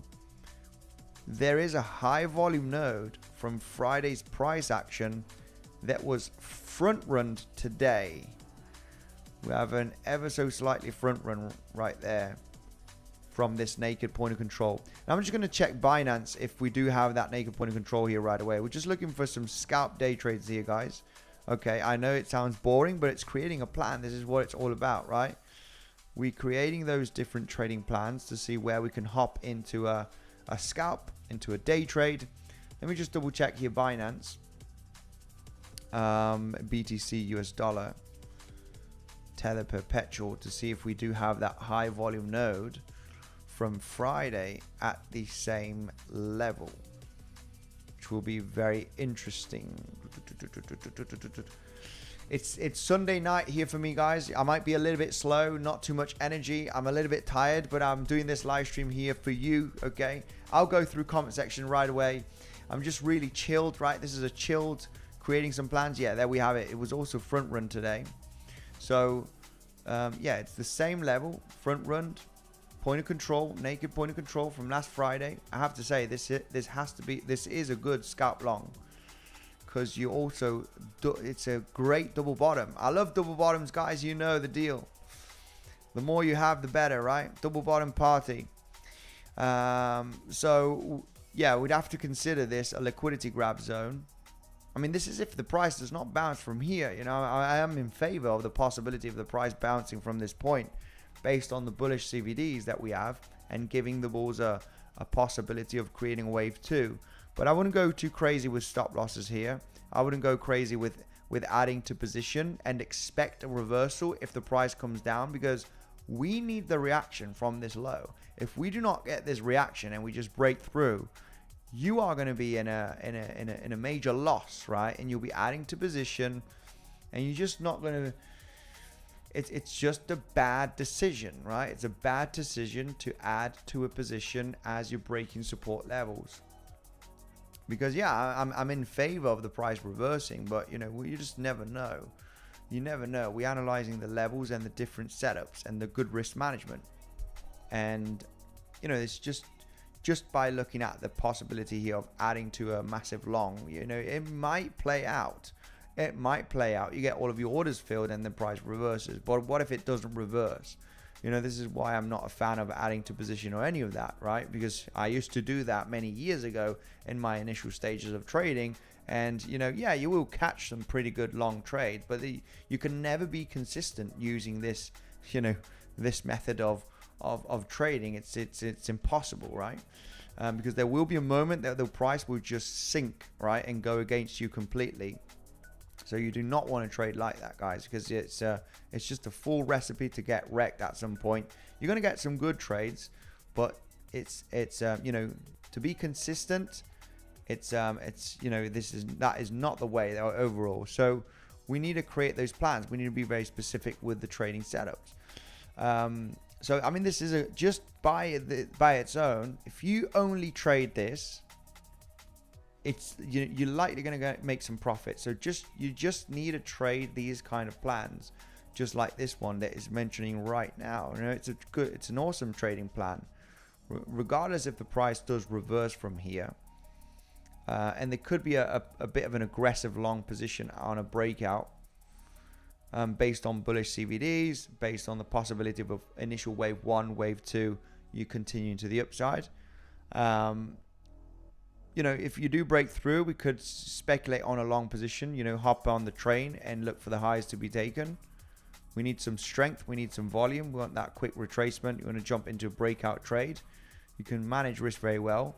there is a high volume node from Friday's price action that was front run today. We have an ever so slightly front run right there from this naked point of control. Now I'm just going to check Binance if we do have that naked point of control here right away. We're just looking for some scalp day trades here, guys. Okay, I know it sounds boring, but it's creating a plan. This is what it's all about, right? We're creating those different trading plans to see where we can hop into a scalp, into a day trade. Let me just double check here Binance, BTC US dollar, Tether perpetual, to see if we do have that high volume node from Friday at the same level, which will be very interesting. It's Sunday night here for me, guys. I might be a little bit slow, not too much energy. I'm a little bit tired, but I'm doing this live stream here for you, okay? I'll go through comment section right away. I'm just really chilled, right? This is a chilled, creating some plans. Yeah, there we have it. It was also front run today. So, yeah, it's the same level, front run, point of control, naked point of control from last Friday. I have to say, this is a good scalp long, because you also it's a great double bottom. I love double bottoms, guys. You know the deal. The more you have, the better, right? Double bottom party. So yeah, we'd have to consider this a liquidity grab zone. I mean, this is if the price does not bounce from here. I am in favor of the possibility of the price bouncing from this point, based on the bullish CVDs that we have, and giving the bulls a possibility of creating a wave 2. But I wouldn't go too crazy with stop losses here. I wouldn't go crazy with adding to position and expect a reversal if the price comes down, because we need the reaction from this low. If we do not get this reaction and we just break through, you are going to be in a major loss, right? And you'll be adding to position, and you're just not going to. It's just a bad decision, right? It's a bad decision to add to a position as you're breaking support levels. Because yeah, I'm in favor of the price reversing, but you just never know. you never know. We're analyzing the levels and the different setups and the good risk management. And, it's just by looking at the possibility here of adding to a massive long, it might play out. You get all of your orders filled and the price reverses. But what if it doesn't reverse? This is why I'm not a fan of adding to position or any of that, right? Because I used to do that many years ago in my initial stages of trading. And, you will catch some pretty good long trades, but you can never be consistent using this, this method of trading. It's impossible, right? Because there will be a moment that the price will just sink, right, and go against you completely. So you do not want to trade like that, guys, because it's just a full recipe to get wrecked at some point. You're going to get some good trades, but it's to be consistent. That is not the way overall. So we need to create those plans. We need to be very specific with the trading setups. So I mean, this is just by its own. If you only trade this, you're likely going to make some profit. So you just need to trade these kind of plans, just like this one that is mentioning right now. It's an awesome trading plan, regardless if the price does reverse from here. And there could be a bit of an aggressive long position on a breakout, based on bullish CVDs, based on the possibility of initial wave 1, wave 2, you continue to the upside. If you do break through, we could speculate on a long position, hop on the train and look for the highs to be taken. We need some strength. We need some volume. We want that quick retracement. You want to jump into a breakout trade. You can manage risk very well.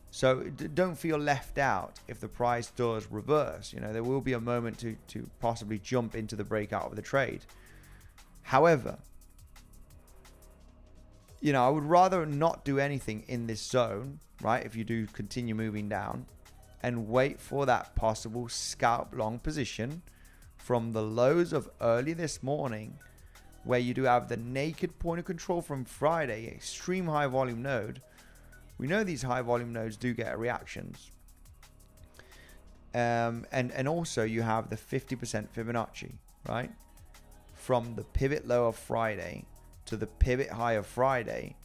So don't feel left out if the price does reverse. There will be a moment to possibly jump into the breakout of the trade. However, I would rather not do anything in this zone, right? If you do continue moving down, and wait for that possible scalp long position from the lows of early this morning, where you do have the naked point of control from Friday, extreme high volume node. We know these high volume nodes do get reactions. And also you have the 50% Fibonacci, right? From the pivot low of Friday to the pivot high of Friday.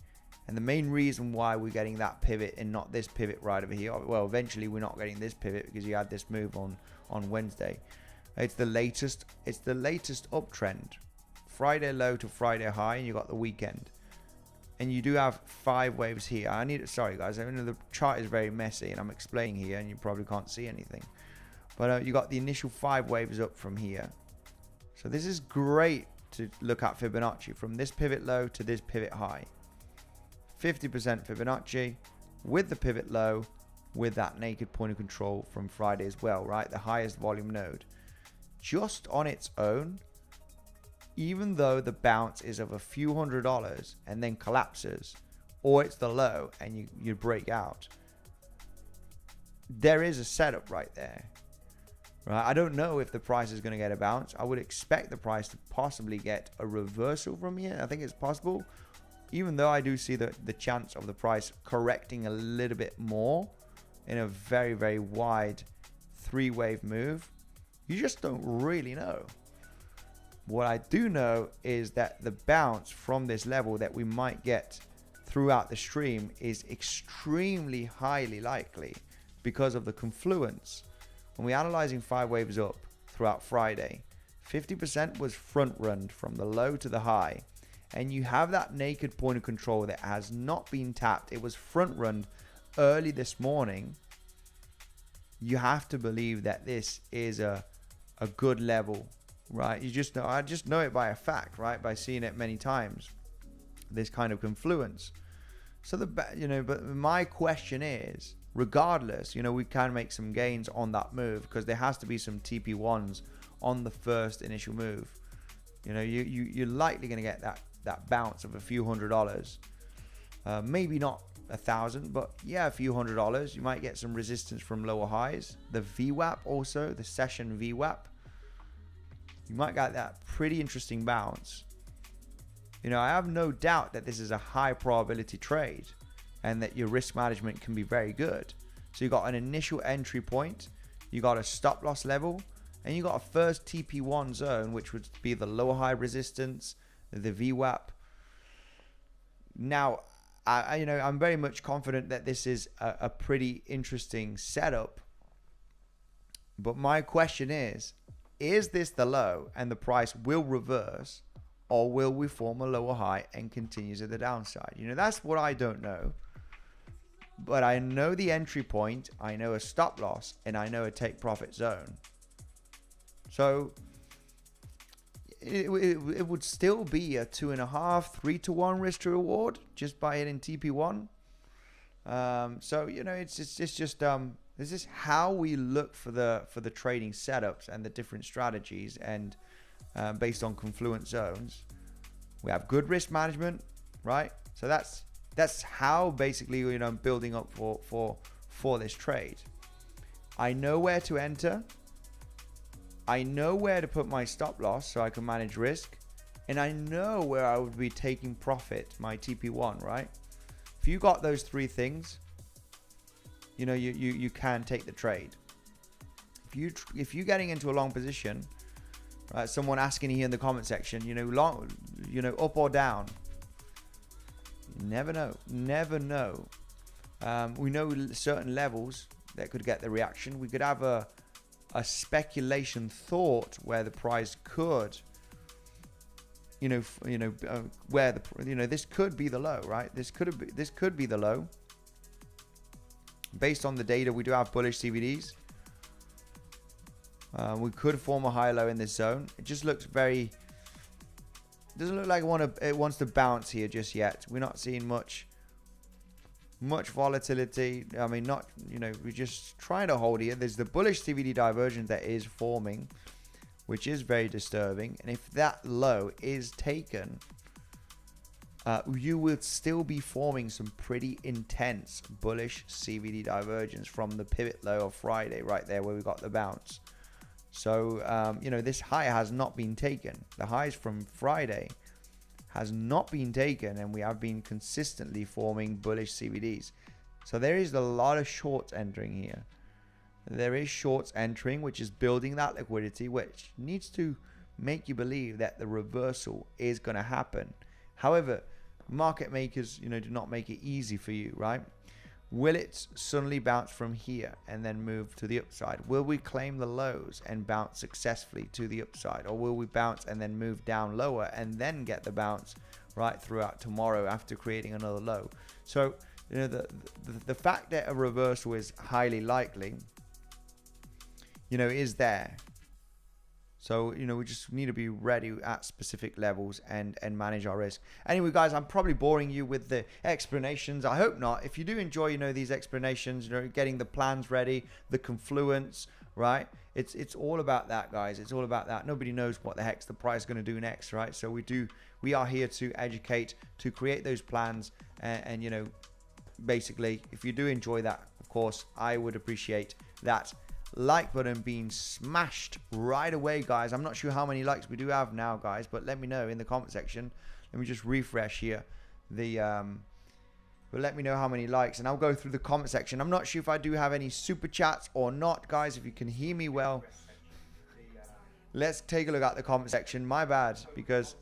And the main reason why we're getting that pivot and not this pivot right over here, well, eventually we're not getting this pivot because you had this move on Wednesday. It's the latest uptrend. Friday low to Friday high, and you got the weekend. And you do have 5 waves here. Sorry guys, I know the chart is very messy and I'm explaining here and you probably can't see anything. But you got the initial 5 waves up from here. So this is great to look at Fibonacci from this pivot low to this pivot high. 50% Fibonacci with the pivot low, with that naked point of control from Friday as well, right? The highest volume node. Just on its own, even though the bounce is of a few $100s and then collapses, or it's the low and you break out, there is a setup right there, right? I don't know if the price is going to get a bounce. I would expect the price to possibly get a reversal from here. I think it's possible, even though I do see the chance of the price correcting a little bit more in a very, very wide 3-wave move. You just don't really know. What I do know is that the bounce from this level that we might get throughout the stream is extremely highly likely because of the confluence. When we're analyzing 5 waves up throughout Friday, 50% was front run from the low to the high. And you have that naked point of control that has not been tapped. It was front run early this morning. You have to believe that this is a good level, right? I just know it by a fact, right? By seeing it many times, this kind of confluence. So but my question is, regardless, we can make some gains on that move because there has to be some TP1s on the first initial move. You're likely going to get that bounce of a few $100s, maybe not 1,000, but yeah, a few $100s. You might get some resistance from lower highs. The VWAP also, the session VWAP, you might get that pretty interesting bounce. I have no doubt that this is a high probability trade and that your risk management can be very good. So you got an initial entry point, you got a stop loss level, and you got a first TP1 zone, which would be the lower high resistance, the VWAP. Now, I'm very much confident that this is a pretty interesting setup. But my question is this the low and the price will reverse, or will we form a lower high and continue to the downside? That's what I don't know. But I know the entry point, I know a stop loss, and I know a take profit zone. So it would still be a 2.5, 3 to 1 risk to reward just by hitting TP1. So it's just this is how we look for the trading setups and the different strategies, and based on confluent zones, we have good risk management, right? So that's how basically I'm building up for this trade. I know where to enter. I know where to put my stop loss so I can manage risk, and I know where I would be taking profit, my TP1, right? If you got those three things, you can take the trade. If you're getting into a long position, right? Someone asking here in the comment section, long, up or down. Never know. We know certain levels that could get the reaction. We could have a speculation thought where the price could, where this could be the low, right? This could be the low. Based on the data, we do have bullish CVDs. We could form a high low in this zone. It just looks doesn't look like it wants to bounce here just yet. We're not seeing much volatility. I mean, we're just trying to hold here. There's the bullish CVD divergence that is forming, which is very disturbing. And if that low is taken, you will still be forming some pretty intense bullish CVD divergence from the pivot low of Friday right there where we got the bounce. So, this high has not been taken. The highs from Friday has not been taken, and we have been consistently forming bullish CVDs. So there is a lot of shorts entering here. There is shorts entering, which is building that liquidity, which needs to make you believe that the reversal is going to happen. However, market makers, do not make it easy for you, right? Will it suddenly bounce from here and then move to the upside? Will we claim the lows and bounce successfully to the upside? Or will we bounce and then move down lower and then get the bounce right throughout tomorrow after creating another low? So, the fact that a reversal is highly likely, is there. So, we just need to be ready at specific levels and manage our risk. Anyway, guys, I'm probably boring you with the explanations. I hope not. If you do enjoy, these explanations, getting the plans ready, the confluence, right? It's all about that, guys. It's all about that. Nobody knows what the heck's the price going to do next, right? So we are here to educate, to create those plans. And basically, if you do enjoy that, of course, I would appreciate that like button being smashed right away, guys. I'm not sure how many likes we do have now, guys, but let me know in the comment section. Let me just refresh here but let me know how many likes, and I'll go through the comment section. I'm not sure if I do have any super chats or not, guys. If you can hear me well, let's take a look at the comment section. My bad, because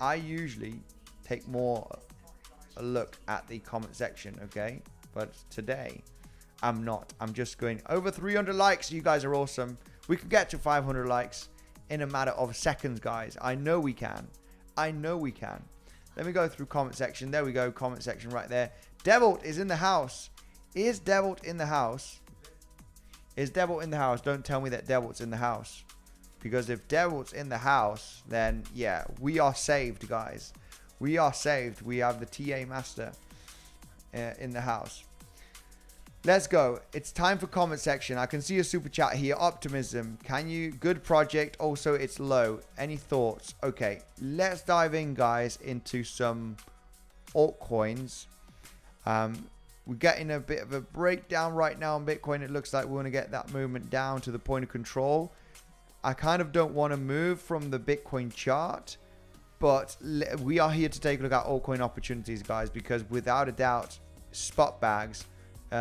I usually take more a look at the comment section, okay? But today I'm not. I'm just going over 300 likes. You guys are awesome. We can get to 500 likes in a matter of seconds, guys. I know we can. Let me go through comment section. There we go. Comment section right there. 𝗕𝗏𝘆 is in the house. Is 𝗕𝗏𝘆 in the house? Is 𝗕𝗏𝘆 in the house? Don't tell me that 𝗕𝗏𝘆's in the house. Because if 𝗕𝗏𝘆's in the house, then yeah, we are saved, guys. We are saved. We have the TA master in the house. Let's go. It's time for comment section. I can see a super chat here. Optimism. Can you? Good project. Also, it's low. Any thoughts? Okay. Let's dive in, guys, into some altcoins. We're getting a bit of a breakdown right now on Bitcoin. It looks like we want to get that movement down to the point of control. I kind of don't want to move from the Bitcoin chart, but we are here to take a look at altcoin opportunities, guys, because without a doubt, spot bags. We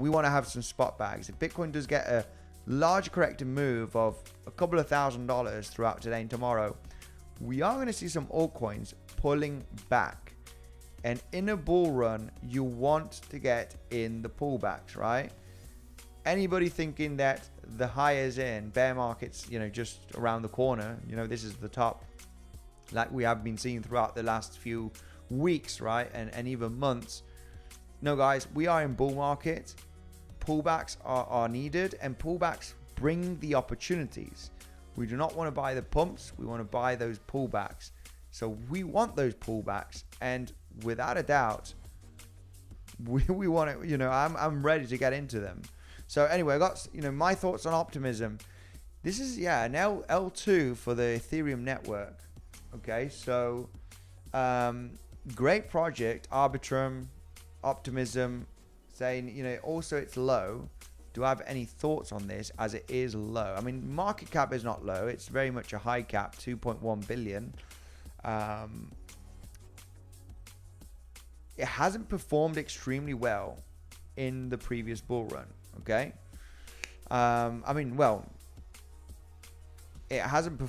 want to have some spot bags. If Bitcoin does get large corrective move of a couple of $1,000s throughout today and tomorrow, we are going to see some altcoins pulling back. And in a bull run, you want to get in the pullbacks, right? Anybody thinking that the high is in, bear market's, just around the corner, this is the top, like we have been seeing throughout the last few weeks, right? And even months. No, guys, we are in bull market. Pullbacks are needed, and pullbacks bring the opportunities. We do not want to buy the pumps. We want to buy those pullbacks. So we want those pullbacks, and without a doubt, we want it. I'm ready to get into them. So anyway, I got my thoughts on optimism. This is an L2 for the Ethereum network. Okay, so great project, Arbitrum, Optimism, saying also it's low. Do I have any thoughts on this as it is low? I mean, market cap is not low. It's very much a high cap, 2.1 billion. It hasn't performed extremely well in the previous bull run. Okay. It hasn't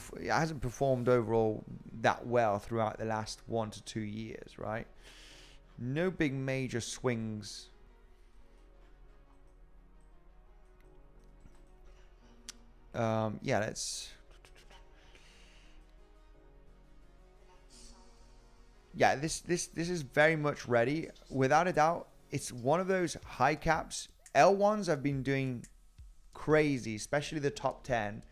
performed overall that well throughout the last 1 to 2 years, right? No big major swings. This is very much ready. Without a doubt, it's one of those high caps. L1s have been doing crazy, especially the top 10.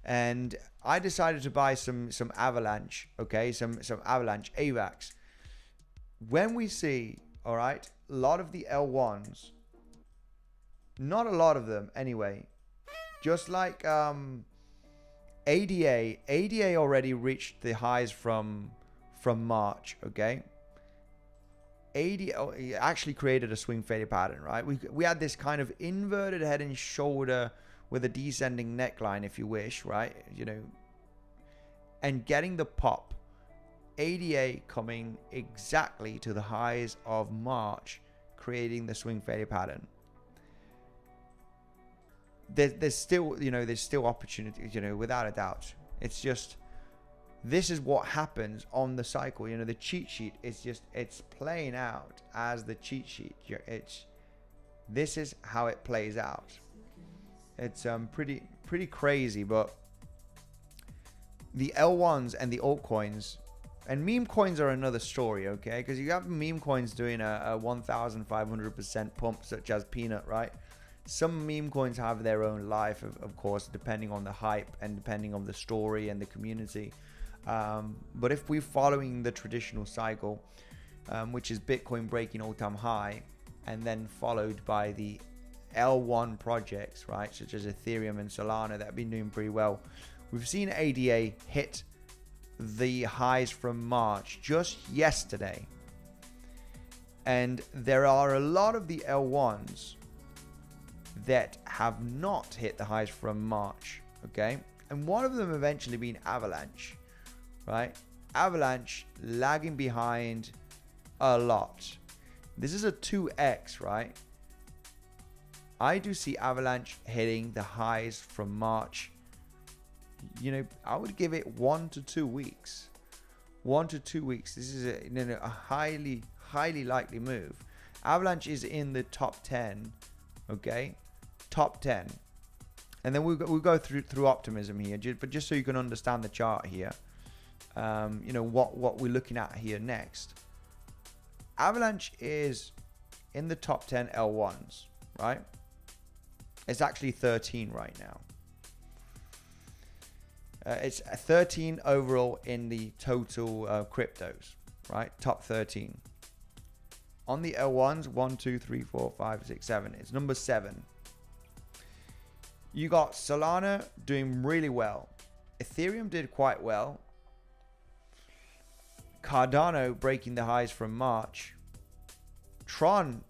And I decided to buy some Avalanche, okay? Some Avalanche AVAX. When we see, all right, a lot of the L1s, not a lot of them anyway, just like ADA already reached the highs from March, okay? ADA actually created a swing failure pattern, right? We had this kind of inverted head and shoulder with a descending neckline, if you wish, right? And getting the pop. ADA coming exactly to the highs of March, creating the swing failure pattern. There's still opportunity, without a doubt. It's just, this is what happens on the cycle. The cheat sheet is it's playing out as the cheat sheet. This is how it plays out. It's pretty crazy, but the L1s and the altcoins and meme coins are another story, okay? Because you have meme coins doing a 1,500% pump, such as Peanut, right? Some meme coins have their own life, of course, depending on the hype and depending on the story and the community. But if we're following the traditional cycle, which is Bitcoin breaking all-time high, and then followed by the L1 projects, right, such as Ethereum and Solana, that have been doing pretty well. We've seen ADA hit the highs from March just yesterday, and there are a lot of the L1s that have not hit the highs from March, okay? And one of them eventually being Avalanche, right? Avalanche lagging behind a lot. This is a 2x, right? I do see Avalanche hitting the highs from March. I would give it 1 to 2 weeks. 1 to 2 weeks. This is a highly likely move. Avalanche is in the top 10, okay? Top 10. And then we'll go through optimism here, but just so you can understand the chart here. What we're looking at here next. Avalanche is in the top 10 L1s, right? It's actually 13 right now. It's 13 overall in the total cryptos, right? Top 13. On the L1s, 1, 2, 3, 4, 5, 6, 7. It's number 7. You got Solana doing really well. Ethereum did quite well. Cardano breaking the highs from March. Tron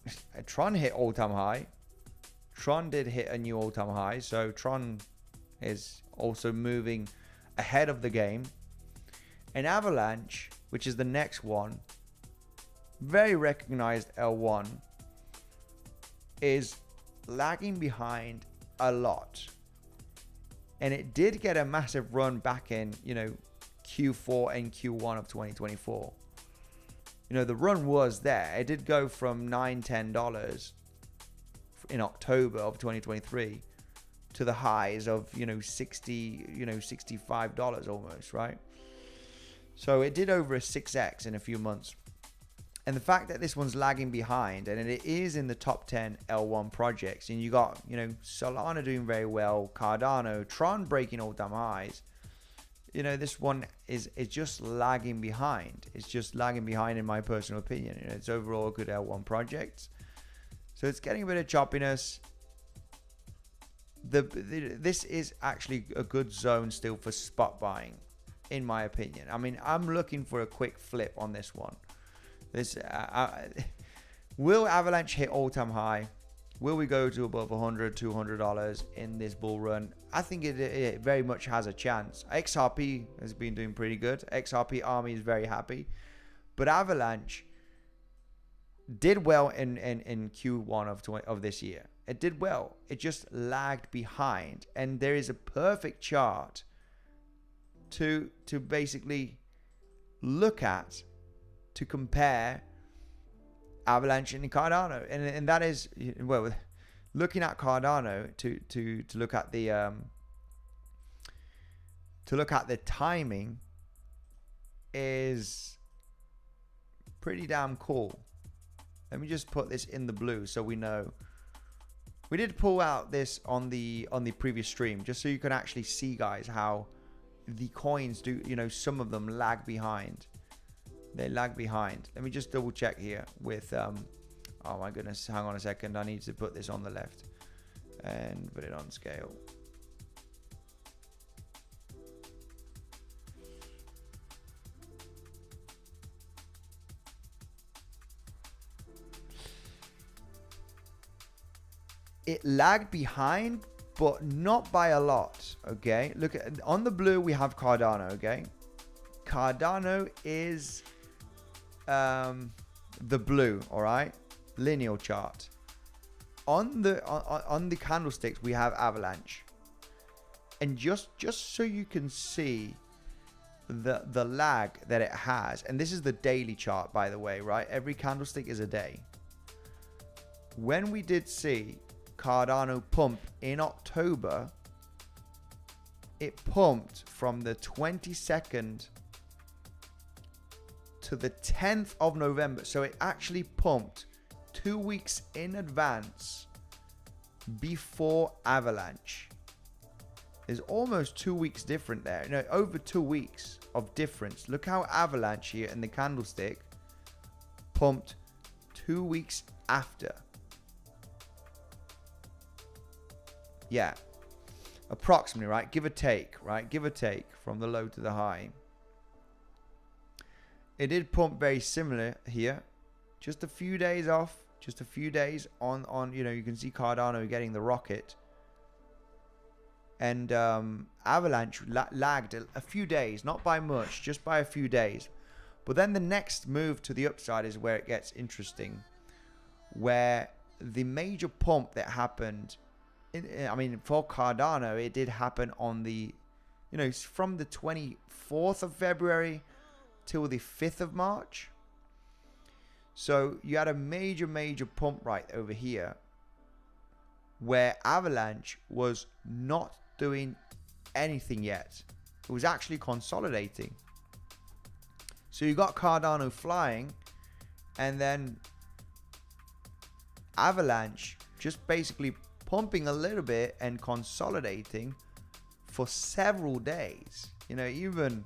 hit all-time high. Tron did hit a new all-time high, so Tron is also moving ahead of the game. And Avalanche, which is the next one, very recognized L1, is lagging behind a lot. And it did get a massive run back in, Q4 and Q1 of 2024. The run was there. It did go from $9-10 in October of 2023 to the highs of, $65 almost, right? So it did over a 6x in a few months. And the fact that this one's lagging behind, and it is in the top 10 L1 projects, and you got, Solana doing very well, Cardano, Tron breaking all-time highs. This one is just lagging behind. It's just lagging behind in my personal opinion. It's overall a good L1 project. So it's getting a bit of choppiness. This is actually a good zone still for spot buying, in my opinion. I mean, I'm looking for a quick flip on this one. Will Avalanche hit all-time high? Will we go to above $100, $200 in this bull run? I think it very much has a chance. XRP has been doing pretty good. XRP Army is very happy. But Avalanche did well in Q1 of this year. It did well. It just lagged behind. And there is a perfect chart to basically look at, to compare Avalanche and Cardano, and that is, well, looking at Cardano to look at the timing is pretty damn cool. Let me just put this in the blue so we know. We did pull out this on the previous stream just so you can actually see, guys, how the coins do, some of them lag behind. They lag behind. Let me just double check here with, oh my goodness, hang on a second. I need to put this on the left and put it on scale. It lagged behind, but not by a lot, okay? Look, on the blue, we have Cardano, okay? Cardano is the blue, all right, linear chart. On the candlesticks we have Avalanche, and just so you can see the lag that it has, and this is the daily chart, by the way, right? Every candlestick is a day. When we did see Cardano pump in October, it pumped from the 22nd to the 10th of November. So it actually pumped 2 weeks in advance before Avalanche. There's almost 2 weeks different there. Over 2 weeks of difference. Look how Avalanche here in the candlestick pumped 2 weeks after. Yeah, approximately, right? Give or take, right? Give or take from the low to the high. It did pump very similar here. Just a few days off. Just a few days on you can see Cardano getting the rocket. And Avalanche lagged a few days. Not by much, just by a few days. But then the next move to the upside is where it gets interesting. Where the major pump that happened, for Cardano, it did happen on the, from the 24th of February till the 5th of March. So you had a major pump right over here where Avalanche was not doing anything yet. It was actually consolidating. So you got Cardano flying, and then Avalanche just basically pumping a little bit and consolidating for several days. Even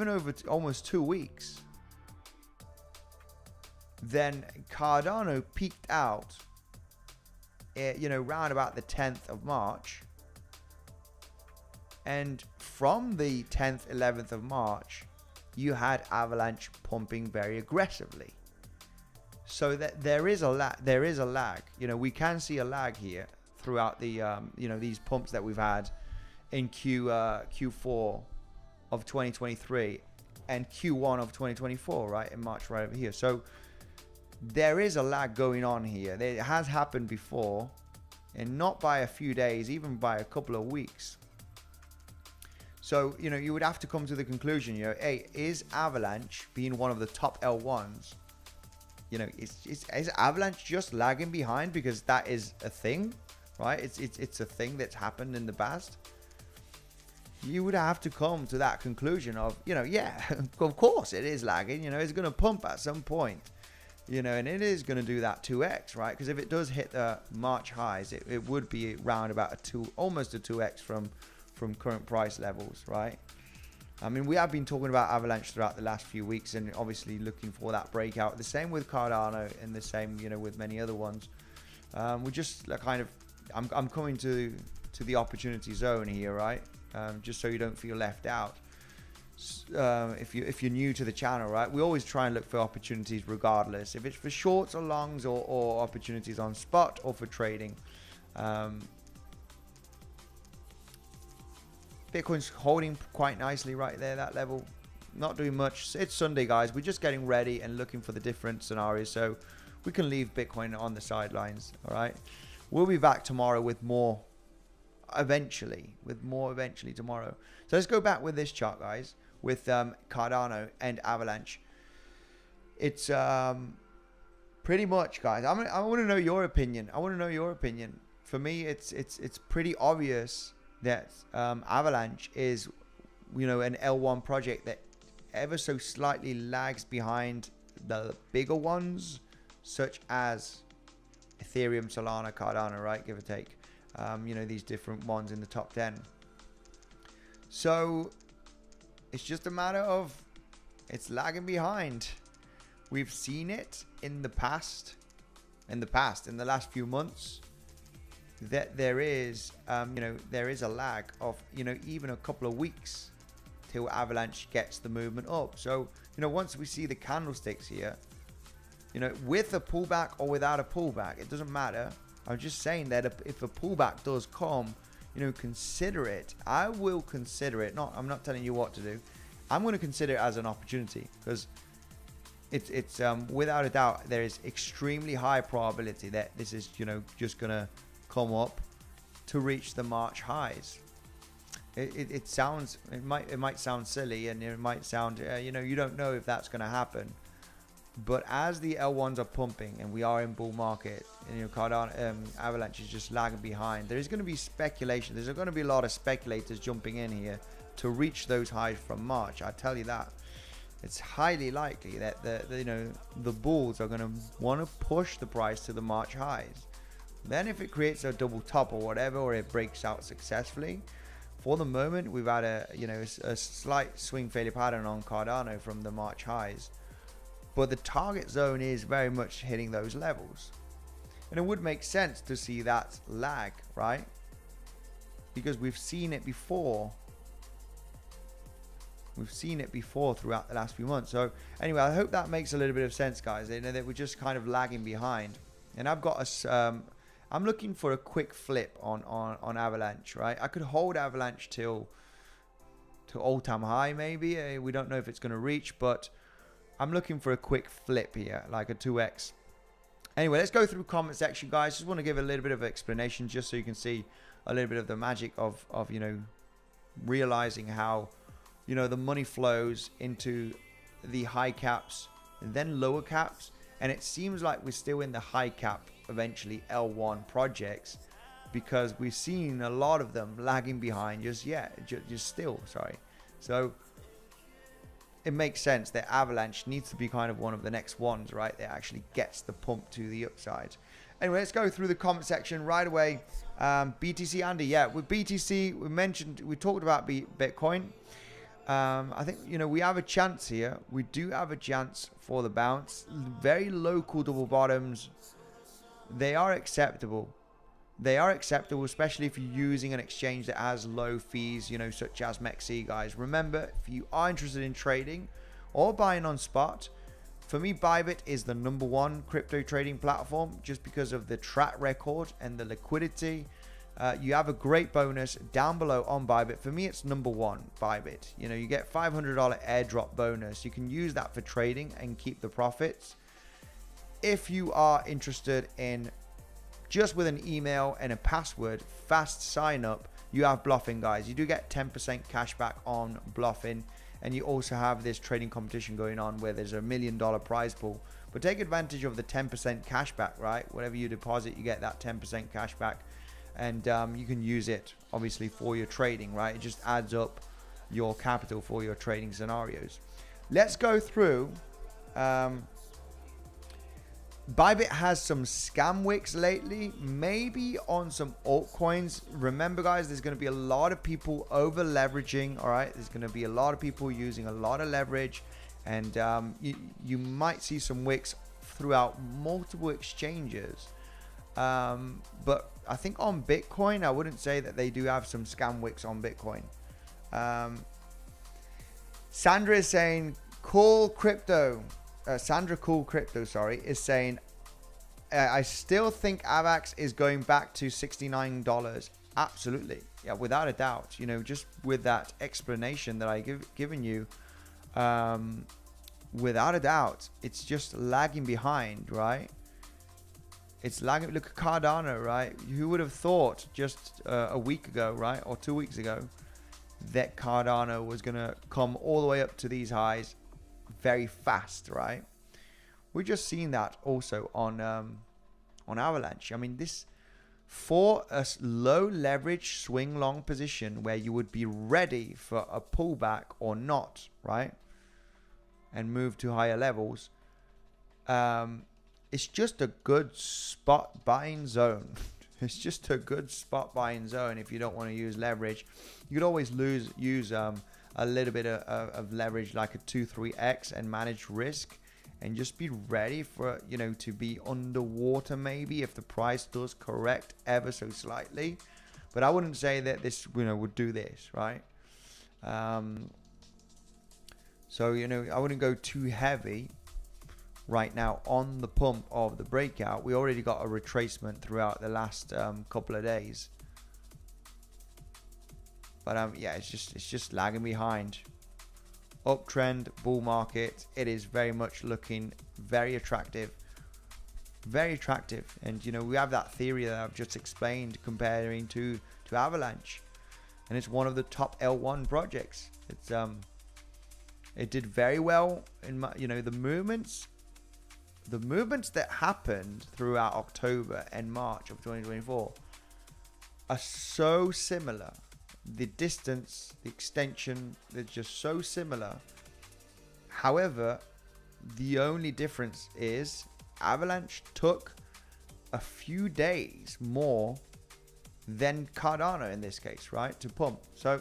over almost 2 weeks. Then Cardano peaked out, round about the 10th of March. And from the 10th, 11th of March, you had Avalanche pumping very aggressively. So that there is a lag. We can see a lag here throughout the, these pumps that we've had in Q4 of 2023 and Q1 of 2024, right? In March, right over here. So there is a lag going on here. It has happened before. and not by a few days, even by a couple of weeks. So, you know, you would have to come to the conclusion, you know, hey, is Avalanche being one of the top L1s? You know, is Avalanche just lagging behind because that is a thing, right? It's a thing that's happened in the past. You would have to come to that conclusion of, you know, yeah, of course it is lagging. You know, it's going to pump at some point, you know, and it is going to do that 2x, right? Because if it does hit the March highs, it would be around about almost a 2x from current price levels, right? I mean, we have been talking about Avalanche throughout the last few weeks, and obviously looking for that breakout. The same with Cardano, and the same, you know, with many other ones. We just kind of, I'm coming to the opportunity zone here, right? Just so you don't feel left out. If you're new to the channel, right? We always try and look for opportunities regardless, if it's for shorts or longs, or opportunities on spot or for trading. Bitcoin's holding quite nicely right there, that level. Not doing much. It's Sunday, guys. We're just getting ready and looking for the different scenarios so we can leave Bitcoin on the sidelines. All right. We'll be back tomorrow with more eventually tomorrow. So let's go back with this chart, guys, with Cardano and Avalanche. It's pretty much, guys, I want to know your opinion. For me, it's pretty obvious that Avalanche is, you know, an L1 project that ever so slightly lags behind the bigger ones, such as Ethereum, Solana, Cardano, right, give or take. You know, these different ones in the top 10. So it's just a matter of it's lagging behind. We've seen it in the past, in the last few months, that there is, you know, there is a lag of, you know, even a couple of weeks till Avalanche gets the movement up. So, you know, once we see the candlesticks here, you know, with a pullback or without a pullback, it doesn't matter. I'm just saying that if a pullback does come, you know, consider it. I will consider it. I'm not telling you what to do. I'm going to consider it as an opportunity, because it's without a doubt, there is extremely high probability that this is, you know, just going to come up to reach the March highs. It might sound silly, and it might sound, you know, you don't know if that's going to happen. But as the L1s are pumping and we are in bull market, and, you know, Cardano, Avalanche is just lagging behind, there is going to be speculation. There's going to be a lot of speculators jumping in here to reach those highs from March. I tell you that. It's highly likely that the bulls are going to want to push the price to the March highs. Then if it creates a double top or whatever, or it breaks out successfully, for the moment we've had a slight swing failure pattern on Cardano from the March highs. But the target zone is very much hitting those levels. And it would make sense to see that lag, right? Because we've seen it before. We've seen it before throughout the last few months. So anyway, I hope that makes a little bit of sense, guys. You know, that we're just kind of lagging behind. And I've got I'm looking for a quick flip on Avalanche, right? I could hold Avalanche till all-time high, maybe. We don't know if it's going to reach, but I'm looking for a quick flip here, like a 2x. Anyway, let's go through comment section, guys. Just want to give a little bit of explanation, just so you can see a little bit of the magic of you know, realizing how, you know, the money flows into the high caps and then lower caps. And it seems like we're still in the high cap, eventually L1 projects, because we've seen a lot of them lagging behind just still. So it makes sense that Avalanche needs to be kind of one of the next ones, right, that actually gets the pump to the upside. Anyway, let's go through the comment section right away. BTC Andy, yeah, with BTC, we talked about Bitcoin. I think, you know, we have a chance here. We do have a chance for the bounce. Very local double bottoms. They are acceptable. Especially if you're using an exchange that has low fees, you know, such as 𝗖𝗄𝗃, guys. Remember, if you are interested in trading or buying on spot, for me, Bybit is the #1 crypto trading platform, just because of the track record and the liquidity. You have a great bonus down below on Bybit. For me, it's #1 Bybit. You know, you get $500 airdrop bonus. You can use that for trading and keep the profits. If you are interested in just with an email and a password, fast sign up, you have bluffing, guys. You do get 10% cash back on bluffing, and you also have this trading competition going on where there's $1 million prize pool. But take advantage of the 10% cash back, right? Whatever you deposit, you get that 10% cash back, and you can use it obviously for your trading, right? It just adds up your capital for your trading scenarios. Let's go through. Bybit has some scam wicks lately, maybe on some altcoins. Remember, guys, there's going to be a lot of people over leveraging. All right, there's going to be a lot of people using a lot of leverage, and you might see some wicks throughout multiple exchanges. But I think on Bitcoin, I wouldn't say that they do have some scam wicks on Bitcoin. Sandra is saying, cool crypto. Sandra Cool Crypto, sorry, is saying, I still think AVAX is going back to $69. Absolutely. Yeah, without a doubt. You know, just with that explanation that I given you, without a doubt, it's just lagging behind, right? It's lagging. Look at Cardano, right? Who would have thought just a week ago, right? Or 2 weeks ago, that Cardano was going to come all the way up to these highs very fast, right? We're just seeing that also on Avalanche. I mean, this for a low leverage swing long position where you would be ready for a pullback or not, right? And move to higher levels. It's just a good spot buying zone. It's just a good spot buying zone if you don't want to use leverage. You could always use a little bit of leverage, like a 2-3x, and manage risk, and just be ready for, you know, to be underwater maybe if the price does correct ever so slightly. But I wouldn't say that this, you know, would do this, right? So, you know, I wouldn't go too heavy right now on the pump of the breakout. We already got a retracement throughout the last couple of days. But yeah, it's just lagging behind. Uptrend, bull market. It is very much looking very attractive. Very attractive. And, you know, we have that theory that I've just explained comparing to Avalanche. And it's one of the top L1 projects. It's it did very well in my, you know, the movements that happened throughout October and March of 2024 are so similar. The distance, the extension, they're just so similar. However, the only difference is Avalanche took a few days more than Cardano in this case, right, to pump. So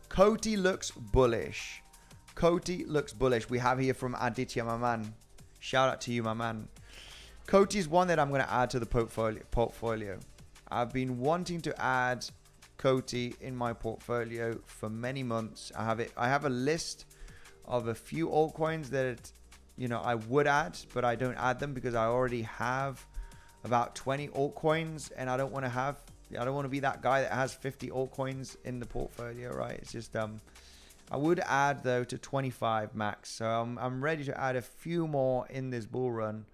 𝗬𝗄𝗍 looks bullish. 𝗬𝗄𝗍 looks bullish. We have here from Aditya, my man. Shout out to you, my man. 𝗬𝗄𝗍 is one that I'm going to add to the portfolio. I've been wanting to add 𝗬𝗄𝗍 in my portfolio for many months. I have a list of a few altcoins that, you know, I would add, but I don't add them because I already have about 20 altcoins, and I don't want to be that guy that has 50 altcoins in the portfolio, right? It's just I would add though to 25 max. So I'm ready to add a few more in this bull run.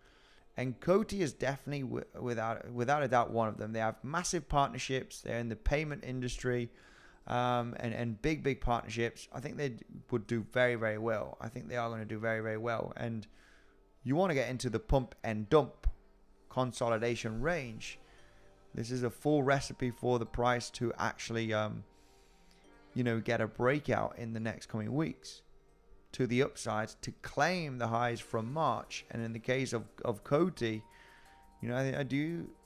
And 𝗬𝗄𝗍 is definitely without a doubt one of them. They have massive partnerships. They're in the payment industry, and big partnerships. I think they would do very, very well. I think they are going to do very, very well. And you want to get into the pump and dump consolidation range. This is a full recipe for the price to actually, you know, get a breakout in the next coming weeks to the upside to claim the highs from March. And in the case of 𝗬𝗄𝗍, you know,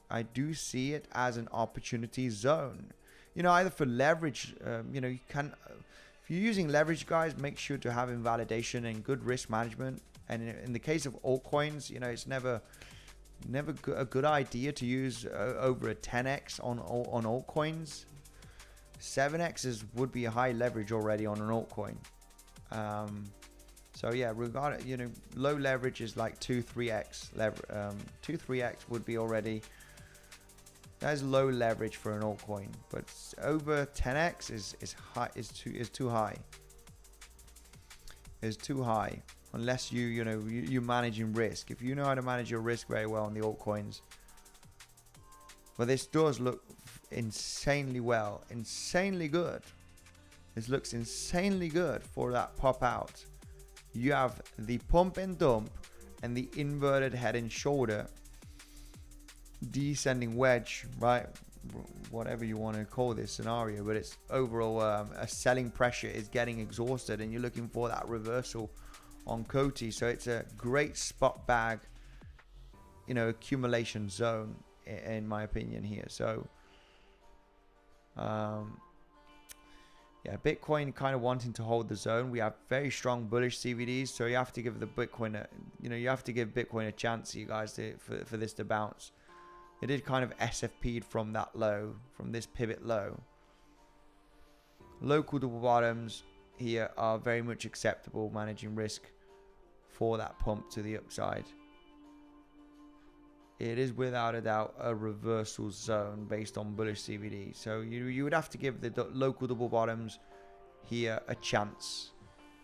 I do see it as an opportunity zone, you know, either for leverage. You know, you can, if you're using leverage, guys, make sure to have invalidation and good risk management. And in the case of altcoins, you know, it's never a good idea to use over a 10x on altcoins. 7x would be a high leverage already on an altcoin. So yeah, regarding, you know, low leverage is like 2-3x. 2-3x would be already, that's low leverage for an altcoin, but over 10x is high, is too high. Is too high unless you're managing risk. If you know how to manage your risk very well on the altcoins, But this does look insanely well, insanely good. This looks insanely good for that pop out. You have the pump and dump and the inverted head and shoulder descending wedge, right? Whatever you want to call this scenario, but it's overall a selling pressure is getting exhausted and you're looking for that reversal on 𝗬𝗄𝗽. So it's a great spot bag, you know, accumulation zone in my opinion here. So yeah, Bitcoin kind of wanting to hold the zone. We have very strong bullish CVDs, so you have to give the Bitcoin a, you have to give Bitcoin a chance, you guys, for this to bounce. It did kind of SFP'd from that low, from this pivot low. Local double bottoms here are very much acceptable, managing risk for that pump to the upside. It is without a doubt a reversal zone based on bullish CVD. So you would have to give the local double bottoms here a chance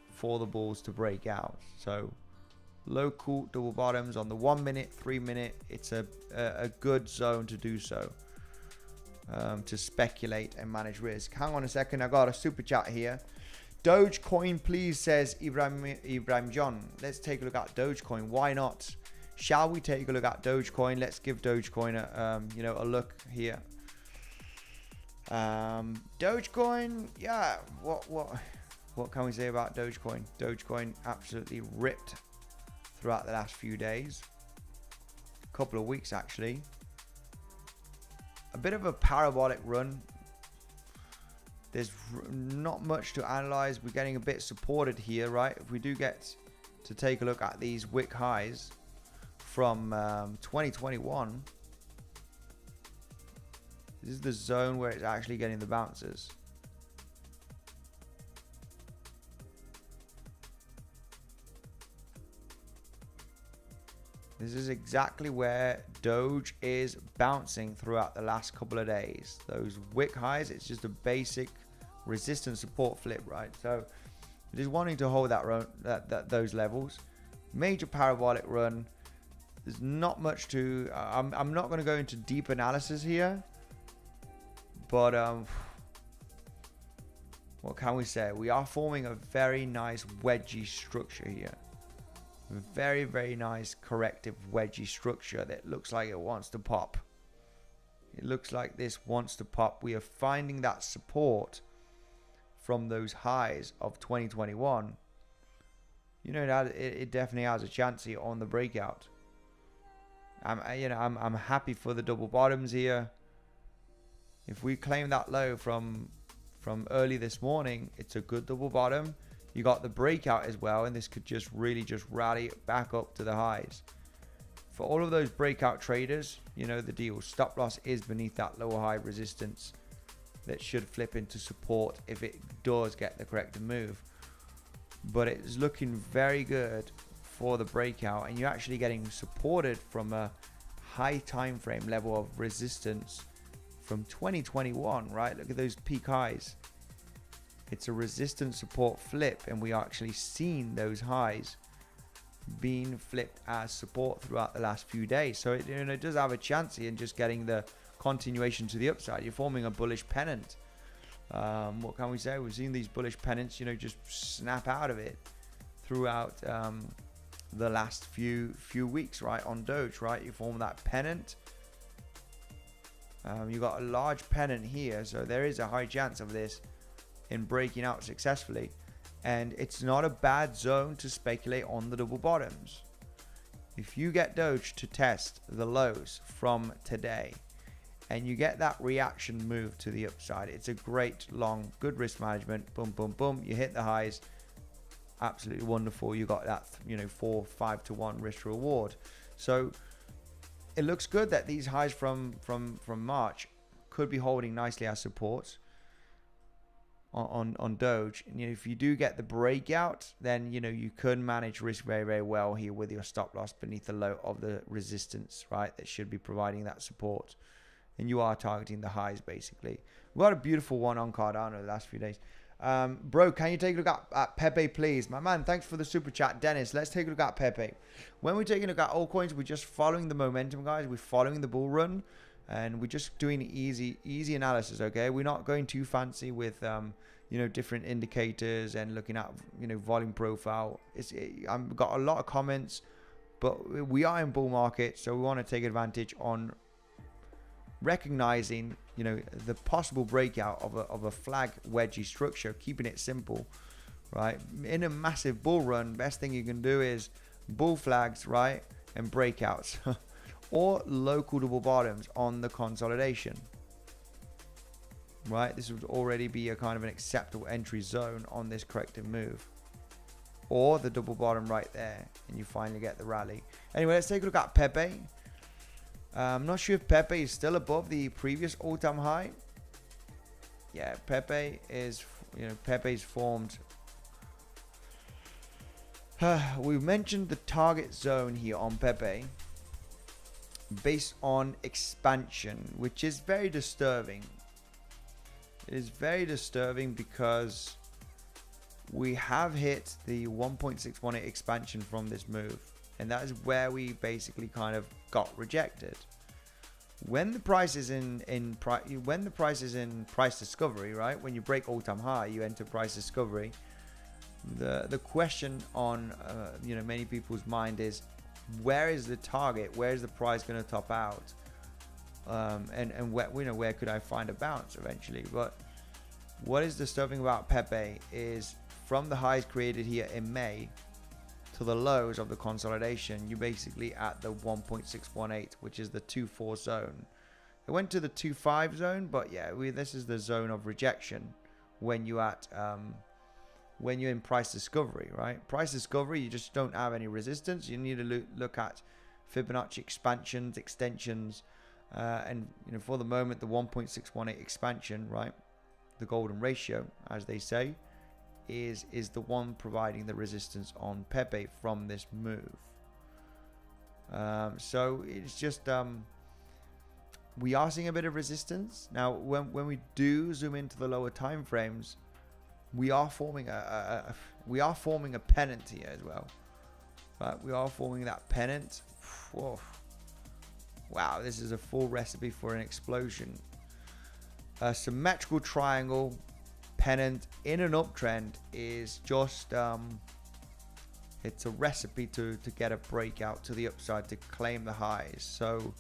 for the bulls to break out. So local double bottoms on the 1 minute, 3 minute, it's a good zone to do so, to speculate and manage risk. Hang on a second, I got a super chat here. Dogecoin please, says Ibrahim John. Let's take a look at Dogecoin. Why not? Shall we take a look at Dogecoin? Let's give Dogecoin a look here. Dogecoin, yeah. What can we say about Dogecoin? Dogecoin absolutely ripped throughout the last few days, couple of weeks actually. A bit of a parabolic run. There's not much to analyze. We're getting a bit supported here, right? If we do get to take a look at these wick highs from 2021, this is the zone where it's actually getting the bounces. This is exactly where Doge is bouncing throughout the last couple of days. Those wick highs, it's just a basic resistance support flip, right? So it is wanting to hold those levels. Major parabolic run. There's not much to I'm not going to go into deep analysis here, but what can we say? We are forming a very nice wedgie structure here. Very, very nice corrective wedgie structure that looks like it wants to pop. It looks like this wants to pop. We are finding that support from those highs of 2021. You know, that it definitely has a chance here on the breakout. I'm happy for the double bottoms here. If we claim that low from early this morning, it's a good double bottom. You got the breakout as well, and this could just really just rally back up to the highs. For all of those breakout traders, you know the deal. Stop loss is beneath that lower high resistance that should flip into support if it does get the corrective move. But it's looking very good for the breakout, and you're actually getting supported from a high time frame level of resistance from 2021, right? Look at those peak highs. It's a resistance support flip, and we are actually seeing those highs being flipped as support throughout the last few days. So it does have a chance here in just getting the continuation to the upside. You're forming a bullish pennant. What can we say? We've seen these bullish pennants, just snap out of it throughout the last few weeks, right? On Doge, right? You form that pennant. You got a large pennant here, so there is a high chance of this in breaking out successfully, and it's not a bad zone to speculate on the double bottoms. If you get Doge to test the lows from today and you get that reaction move to the upside, it's a great long good risk management. Boom, boom, boom, you hit the highs, absolutely wonderful. You got that 4-5 to 1 risk reward. So it looks good that these highs from March could be holding nicely as support on Doge. And if you do get the breakout, then you could manage risk very, very well here with your stop loss beneath the low of the resistance, right? That should be providing that support, and you are targeting the highs basically. We got a beautiful one on Cardano the last few days. Bro, can you take a look at Pepe, please? My man, thanks for the super chat. Dennis, let's take a look at Pepe. When we're taking a look at altcoins, we're just following the momentum, guys. We're following the bull run. and we're just doing easy analysis. Okay, we're not going too fancy with different indicators and looking at volume profile. I've got a lot of comments, but we are in bull market, so we want to take advantage on recognizing the possible breakout of a flag wedgie structure, keeping it simple, right? In a massive bull run, best thing you can do is bull flags, right, and breakouts or local double bottoms on the consolidation, right? This would already be a kind of an acceptable entry zone on this corrective move, or the double bottom right there, and you finally get the rally. Anyway, let's take a look at Pepe. I'm not sure if Pepe is still above the previous all-time high. Yeah, Pepe is, Pepe's formed. We've mentioned the target zone here on Pepe based on expansion, which is very disturbing. It is very disturbing because we have hit the 1.618 expansion from this move, and that is where we basically kind of got rejected. When the price is in price discovery, right? When you break all-time high, you enter price discovery. The question on many people's mind is, where is the target? Where is the price going to top out? And where could I find a bounce eventually? But what is disturbing about Pepe is from the highs created here in May to the lows of the consolidation, you're basically at the 1.618, which is the 2.4 zone. It went to the 2.5 zone, but yeah, this is the zone of rejection when you're in price discovery, right? Price discovery, you just don't have any resistance. You need to look at Fibonacci expansions, extensions, and for the moment, the 1.618 expansion, right? The golden ratio, as they say, is the one providing the resistance on Pepe from this move. So it's just we are seeing a bit of resistance now. When we do zoom into the lower time frames, we are forming a pennant here as well, right? We are forming that pennant. Whoa. Wow, this is a full recipe for an explosion. A symmetrical triangle pennant in an uptrend is just it's a recipe to get a breakout to the upside to claim the highs. So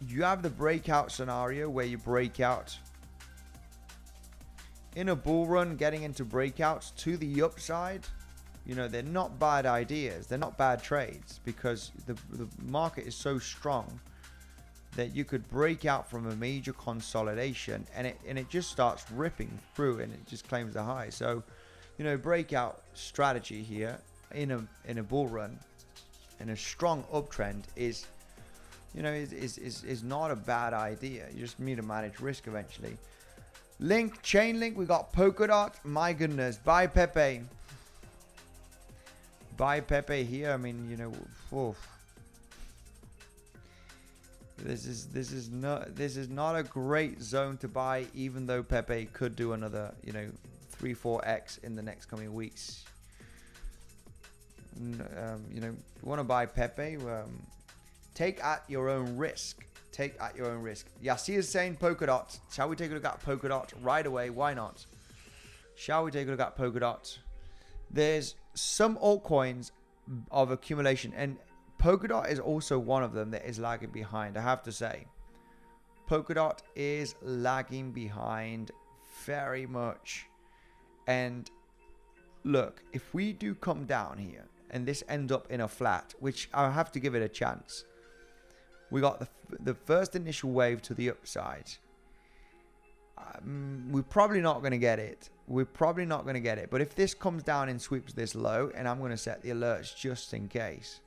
you have the breakout scenario where you break out in a bull run. Getting into breakouts to the upside, they're not bad ideas, they're not bad trades, because the market is so strong that you could break out from a major consolidation and it just starts ripping through and it just claims the high. So breakout strategy here in a bull run and a strong uptrend is not a bad idea. You just need to manage risk eventually. Chain link, we got Polkadot. My goodness, buy Pepe here. I mean, this is not a great zone to buy, even though Pepe could do another 3-4x in the next coming weeks. You want to buy Pepe, take at your own risk. 𝗖𝗿𝘆𝗽𝗫 is saying Polkadot. Shall we take a look at Polkadot right away? Why not? Shall we take a look at Polkadot? There's some altcoins of accumulation, and Polkadot is also one of them that is lagging behind. I have to say, Polkadot is lagging behind very much. And look, if we do come down here and this ends up in a flat, which I have to give it a chance, we got the first initial wave to the upside. We're probably not going to get it. But if this comes down and sweeps this low, and I'm going to set the alerts just in case.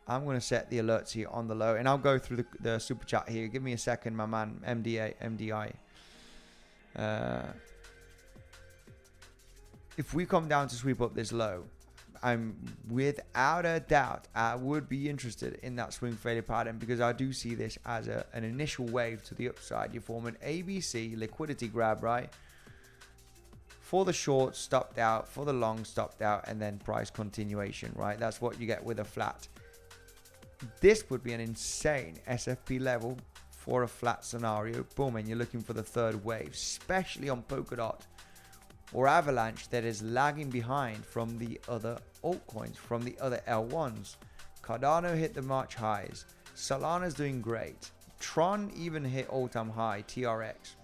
I'm going to set the alerts here on the low, and I'll go through the super chat here. Give me a second, my man, MDI. If we come down to sweep up this low, I'm without a doubt I would be interested in that swing failure pattern, because I do see this as an initial wave to the upside. You form an ABC liquidity grab, right? For the short, stopped out. For the long, stopped out. And then price continuation, right? That's what you get with a flat. This would be an insane SFP level for a flat scenario. Boom, and you're looking for the third wave, especially on Polkadot or Avalanche that is lagging behind from the other altcoins, from the other L1s. Cardano hit the March highs. Solana's doing great. Tron even hit all-time high, TRX.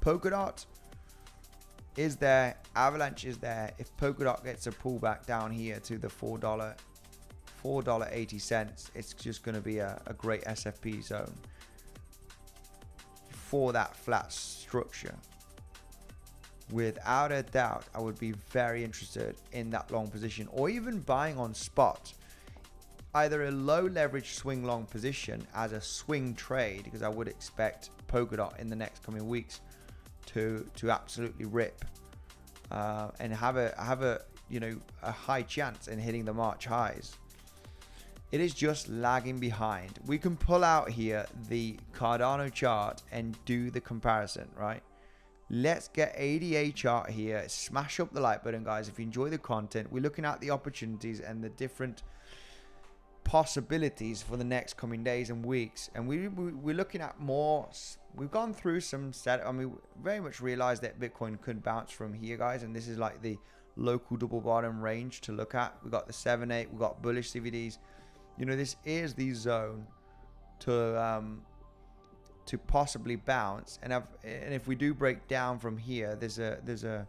Polkadot is there. Avalanche is there. If Polkadot gets a pullback down here to the $4.80, it's just going to be a great SFP zone for that flat structure. Without a doubt, I would be very interested in that long position, or even buying on spot. Either a low leverage swing long position as a swing trade, because I would expect Polkadot in the next coming weeks to absolutely rip and have a high chance in hitting the March highs. It is just lagging behind. We can pull out here the Cardano chart and do the comparison, right? Let's get ADA chart here. Smash up the like button, guys. If you enjoy the content, we're looking at the opportunities and the different possibilities for the next coming days and weeks. And we're looking at more. We've gone through some set. I mean, very much realized that Bitcoin could bounce from here, guys. And this is like the local double bottom range to look at. We got the 7-8. We got bullish CVDs. You know, this is the zone to possibly bounce, and if we do break down from here, there's a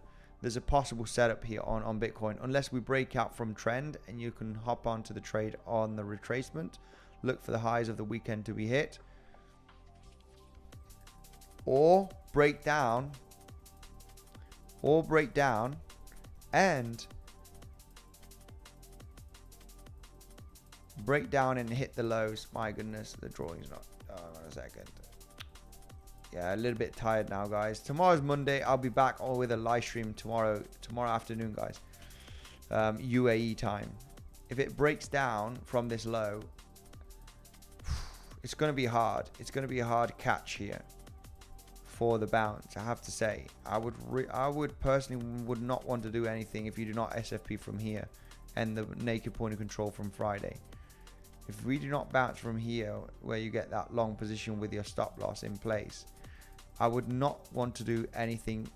possible setup here on Bitcoin, unless we break out from trend, and you can hop onto the trade on the retracement, look for the highs of the weekend to be hit, or break down and break down and hit the lows. My goodness, the drawing's not. Hold on a second. Yeah, a little bit tired now, guys. Tomorrow's Monday. I'll be back with a live stream tomorrow afternoon, guys. UAE time. If it breaks down from this low, it's going to be hard. It's going to be a hard catch here for the bounce, I have to say. I would personally would not want to do anything if you do not SFP from here and the naked point of control from Friday. If we do not bounce from here, where you get that long position with your stop loss in place, I would not want to do anything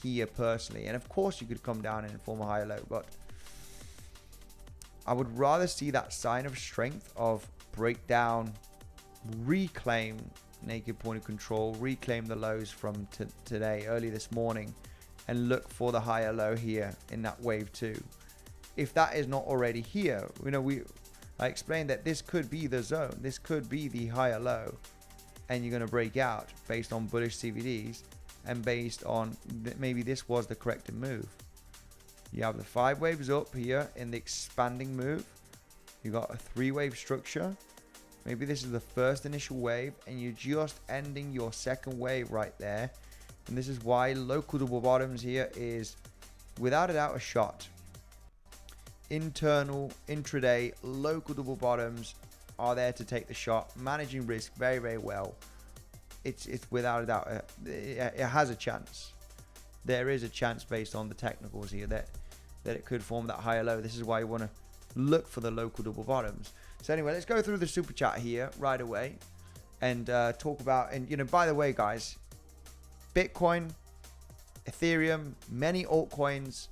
here personally. And of course, you could come down and form a higher low, but I would rather see that sign of strength of breakdown, reclaim naked point of control, reclaim the lows from today, early this morning, and look for the higher low here in that wave 2. If that is not already here, you know, I explained that this could be the zone. This could be the higher low. And you're going to break out based on bullish CVDs and based on maybe this was the corrective move. You have the 5 waves up here in the expanding move. You got a 3-wave structure. Maybe this is the first initial wave and you're just ending your second wave right there. And this is why local double bottoms here is without a doubt a shot. Internal, intraday, local double bottoms are there to take the shot, managing risk very, very well. It's without a doubt, it has a chance. There is a chance based on the technicals here that it could form that higher low. This is why you want to look for the local double bottoms. So anyway, let's go through the super chat here right away and talk about, and you know, by the way, guys, Bitcoin, Ethereum, many altcoins,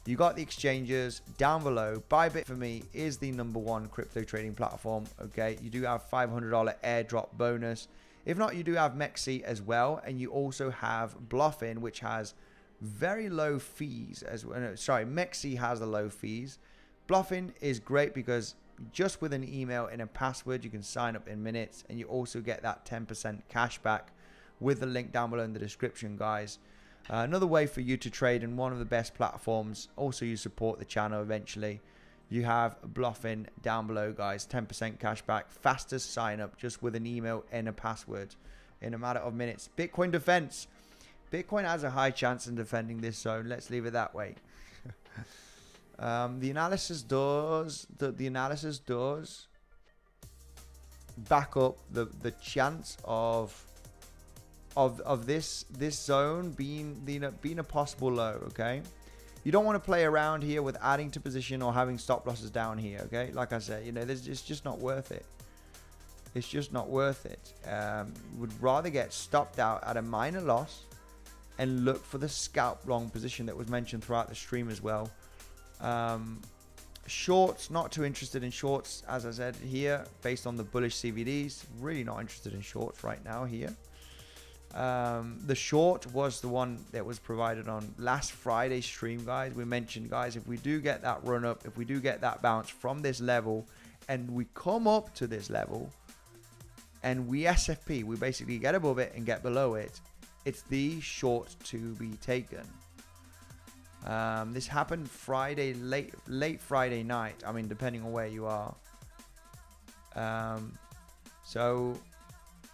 you got the exchanges down below. Bybit4me is the #1 crypto trading platform. Okay, you do have $500 airdrop bonus. If not, you do have 𝗖𝗄𝗃 as well, and you also have Bluffin, which has very low fees as well. No, sorry, 𝗖𝗃𝗃 has the low fees. Bluffin is great because just with an email and a password, you can sign up in minutes, and you also get that 10% cash back with the link down below in the description, guys. Another way for you to trade in one of the best platforms. Also, you support the channel eventually. You have Bluffin down below, guys. 10% cash back, fastest sign up just with an email and a password in a matter of minutes. Bitcoin defense. Bitcoin has a high chance in defending this zone. Let's leave it that way. The analysis does back up the chance of of this zone being being a possible low. Okay, you don't want to play around here with adding to position or having stop losses down here. Okay, like I said, it's just not worth it. It's just not worth it. Would rather get stopped out at a minor loss and look for the scalp long position that was mentioned throughout the stream as well. Shorts, not too interested in shorts, as I said here, based on the bullish CVDs. Really not interested in shorts right now here. The short was the one that was provided on last Friday's stream, guys. We mentioned, guys, if we do get that run up, if we do get that bounce from this level and we come up to this level and we SFP, we basically get above it and get below it, it's the short to be taken. This happened Friday, late Friday night. I mean, depending on where you are. So,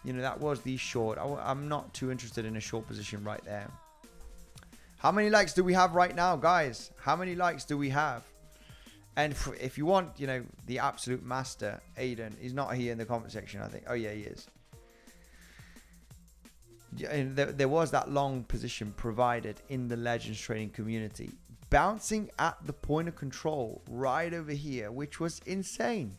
that was the short. I'm not too interested in a short position right there. How many likes do we have right now, guys? How many likes do we have? And if you want, the absolute master, Aiden, he's not here in the comment section, I think. Oh, yeah, he is. And there was that long position provided in the Legends trading community, bouncing at the point of control right over here, which was insane.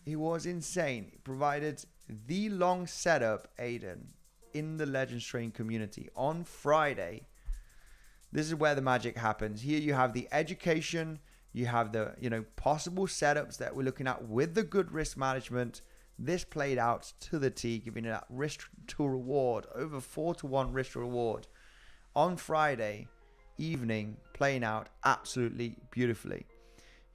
It was insane. It provided the long setup, Aiden, in the Legends trading community on Friday. This is where the magic happens. Here you have the education, you have the possible setups that we're looking at with the good risk management. This played out to the T, giving that risk to reward, over 4-to-1 risk to reward on Friday evening, playing out absolutely beautifully.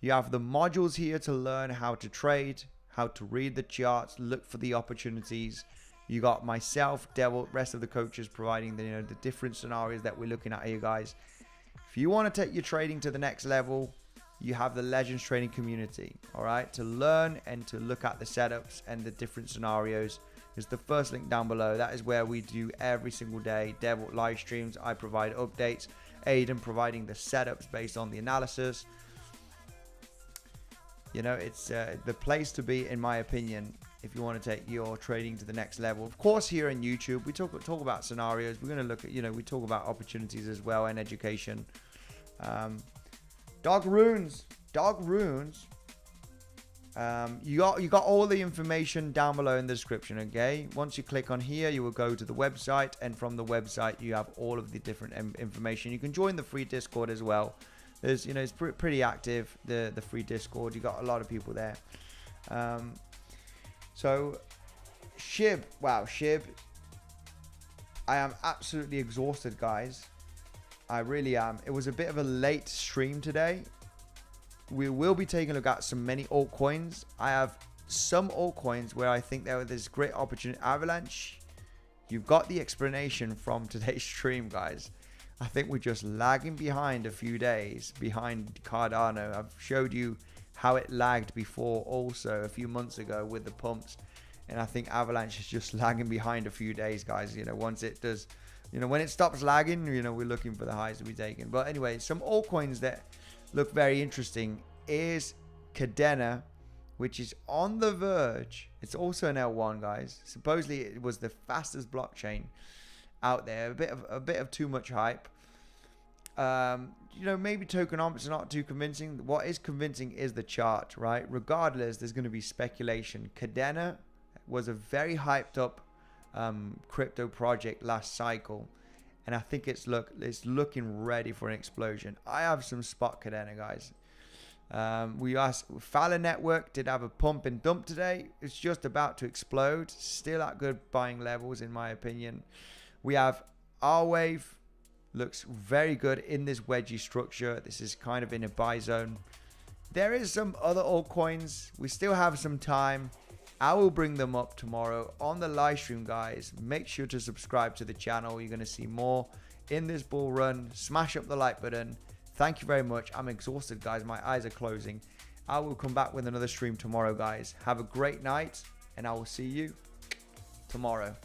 You have the modules here to learn how to trade, how to read the charts, look for the opportunities. You got myself, Devil, rest of the coaches providing the different scenarios that we're looking at here, guys. If you want to take your trading to the next level, you have the Legends trading community, all right, to learn and to look at the setups and the different scenarios. Is the first link down below. That is where we do every single day Devil live streams. I provide updates, Aiden providing the setups based on the analysis. It's the place to be, in my opinion, if you want to take your trading to the next level. Of course, here on YouTube, we talk about scenarios. We're going to look at, we talk about opportunities as well and education. Dog runes. You got all the information down below in the description. Okay, once you click on here, you will go to the website, and from the website you have all of the different information. You can join the free Discord as well. There's it's pretty active, the free Discord. You got a lot of people there. So 𝗕𝗵𝗴, wow, 𝗕𝗵𝗴, I am absolutely exhausted, guys. I really am. It was a bit of a late stream today. We will be taking a look at many altcoins. I have some altcoins where I think there's great opportunity. 𝗬𝗚𝗽, you've got the explanation from today's stream, guys. I think we're just lagging behind a few days behind Cardano. I've showed you how it lagged before also a few months ago with the pumps. And I think 𝗬𝗚𝗽 is just lagging behind a few days, guys. Once it does... when it stops lagging, we're looking for the highs to be taken. But anyway, some altcoins that look very interesting is Cadena, which is on the verge. It's also an L1, guys. Supposedly it was the fastest blockchain out there. A bit of too much hype. Maybe tokenomics are not too convincing. What is convincing is the chart, right? Regardless, there's going to be speculation. Cadena was a very hyped up crypto project last cycle, and I think it's looking ready for an explosion. I have some spot Cadena, guys. We asked 𝗏𝗏 network did have a pump and dump today. It's just about to explode, still at good buying levels in my opinion. We have 𝗏𝗚𝗽𝗏, looks very good in this wedgie structure. This is kind of in a buy zone. There is some other altcoins. We still have some time. I will bring them up tomorrow on the live stream, guys. Make sure to subscribe to the channel. You're going to see more in this bull run. Smash up the like button. Thank you very much. I'm exhausted, guys. My eyes are closing. I will come back with another stream tomorrow, guys. Have a great night, and I will see you tomorrow.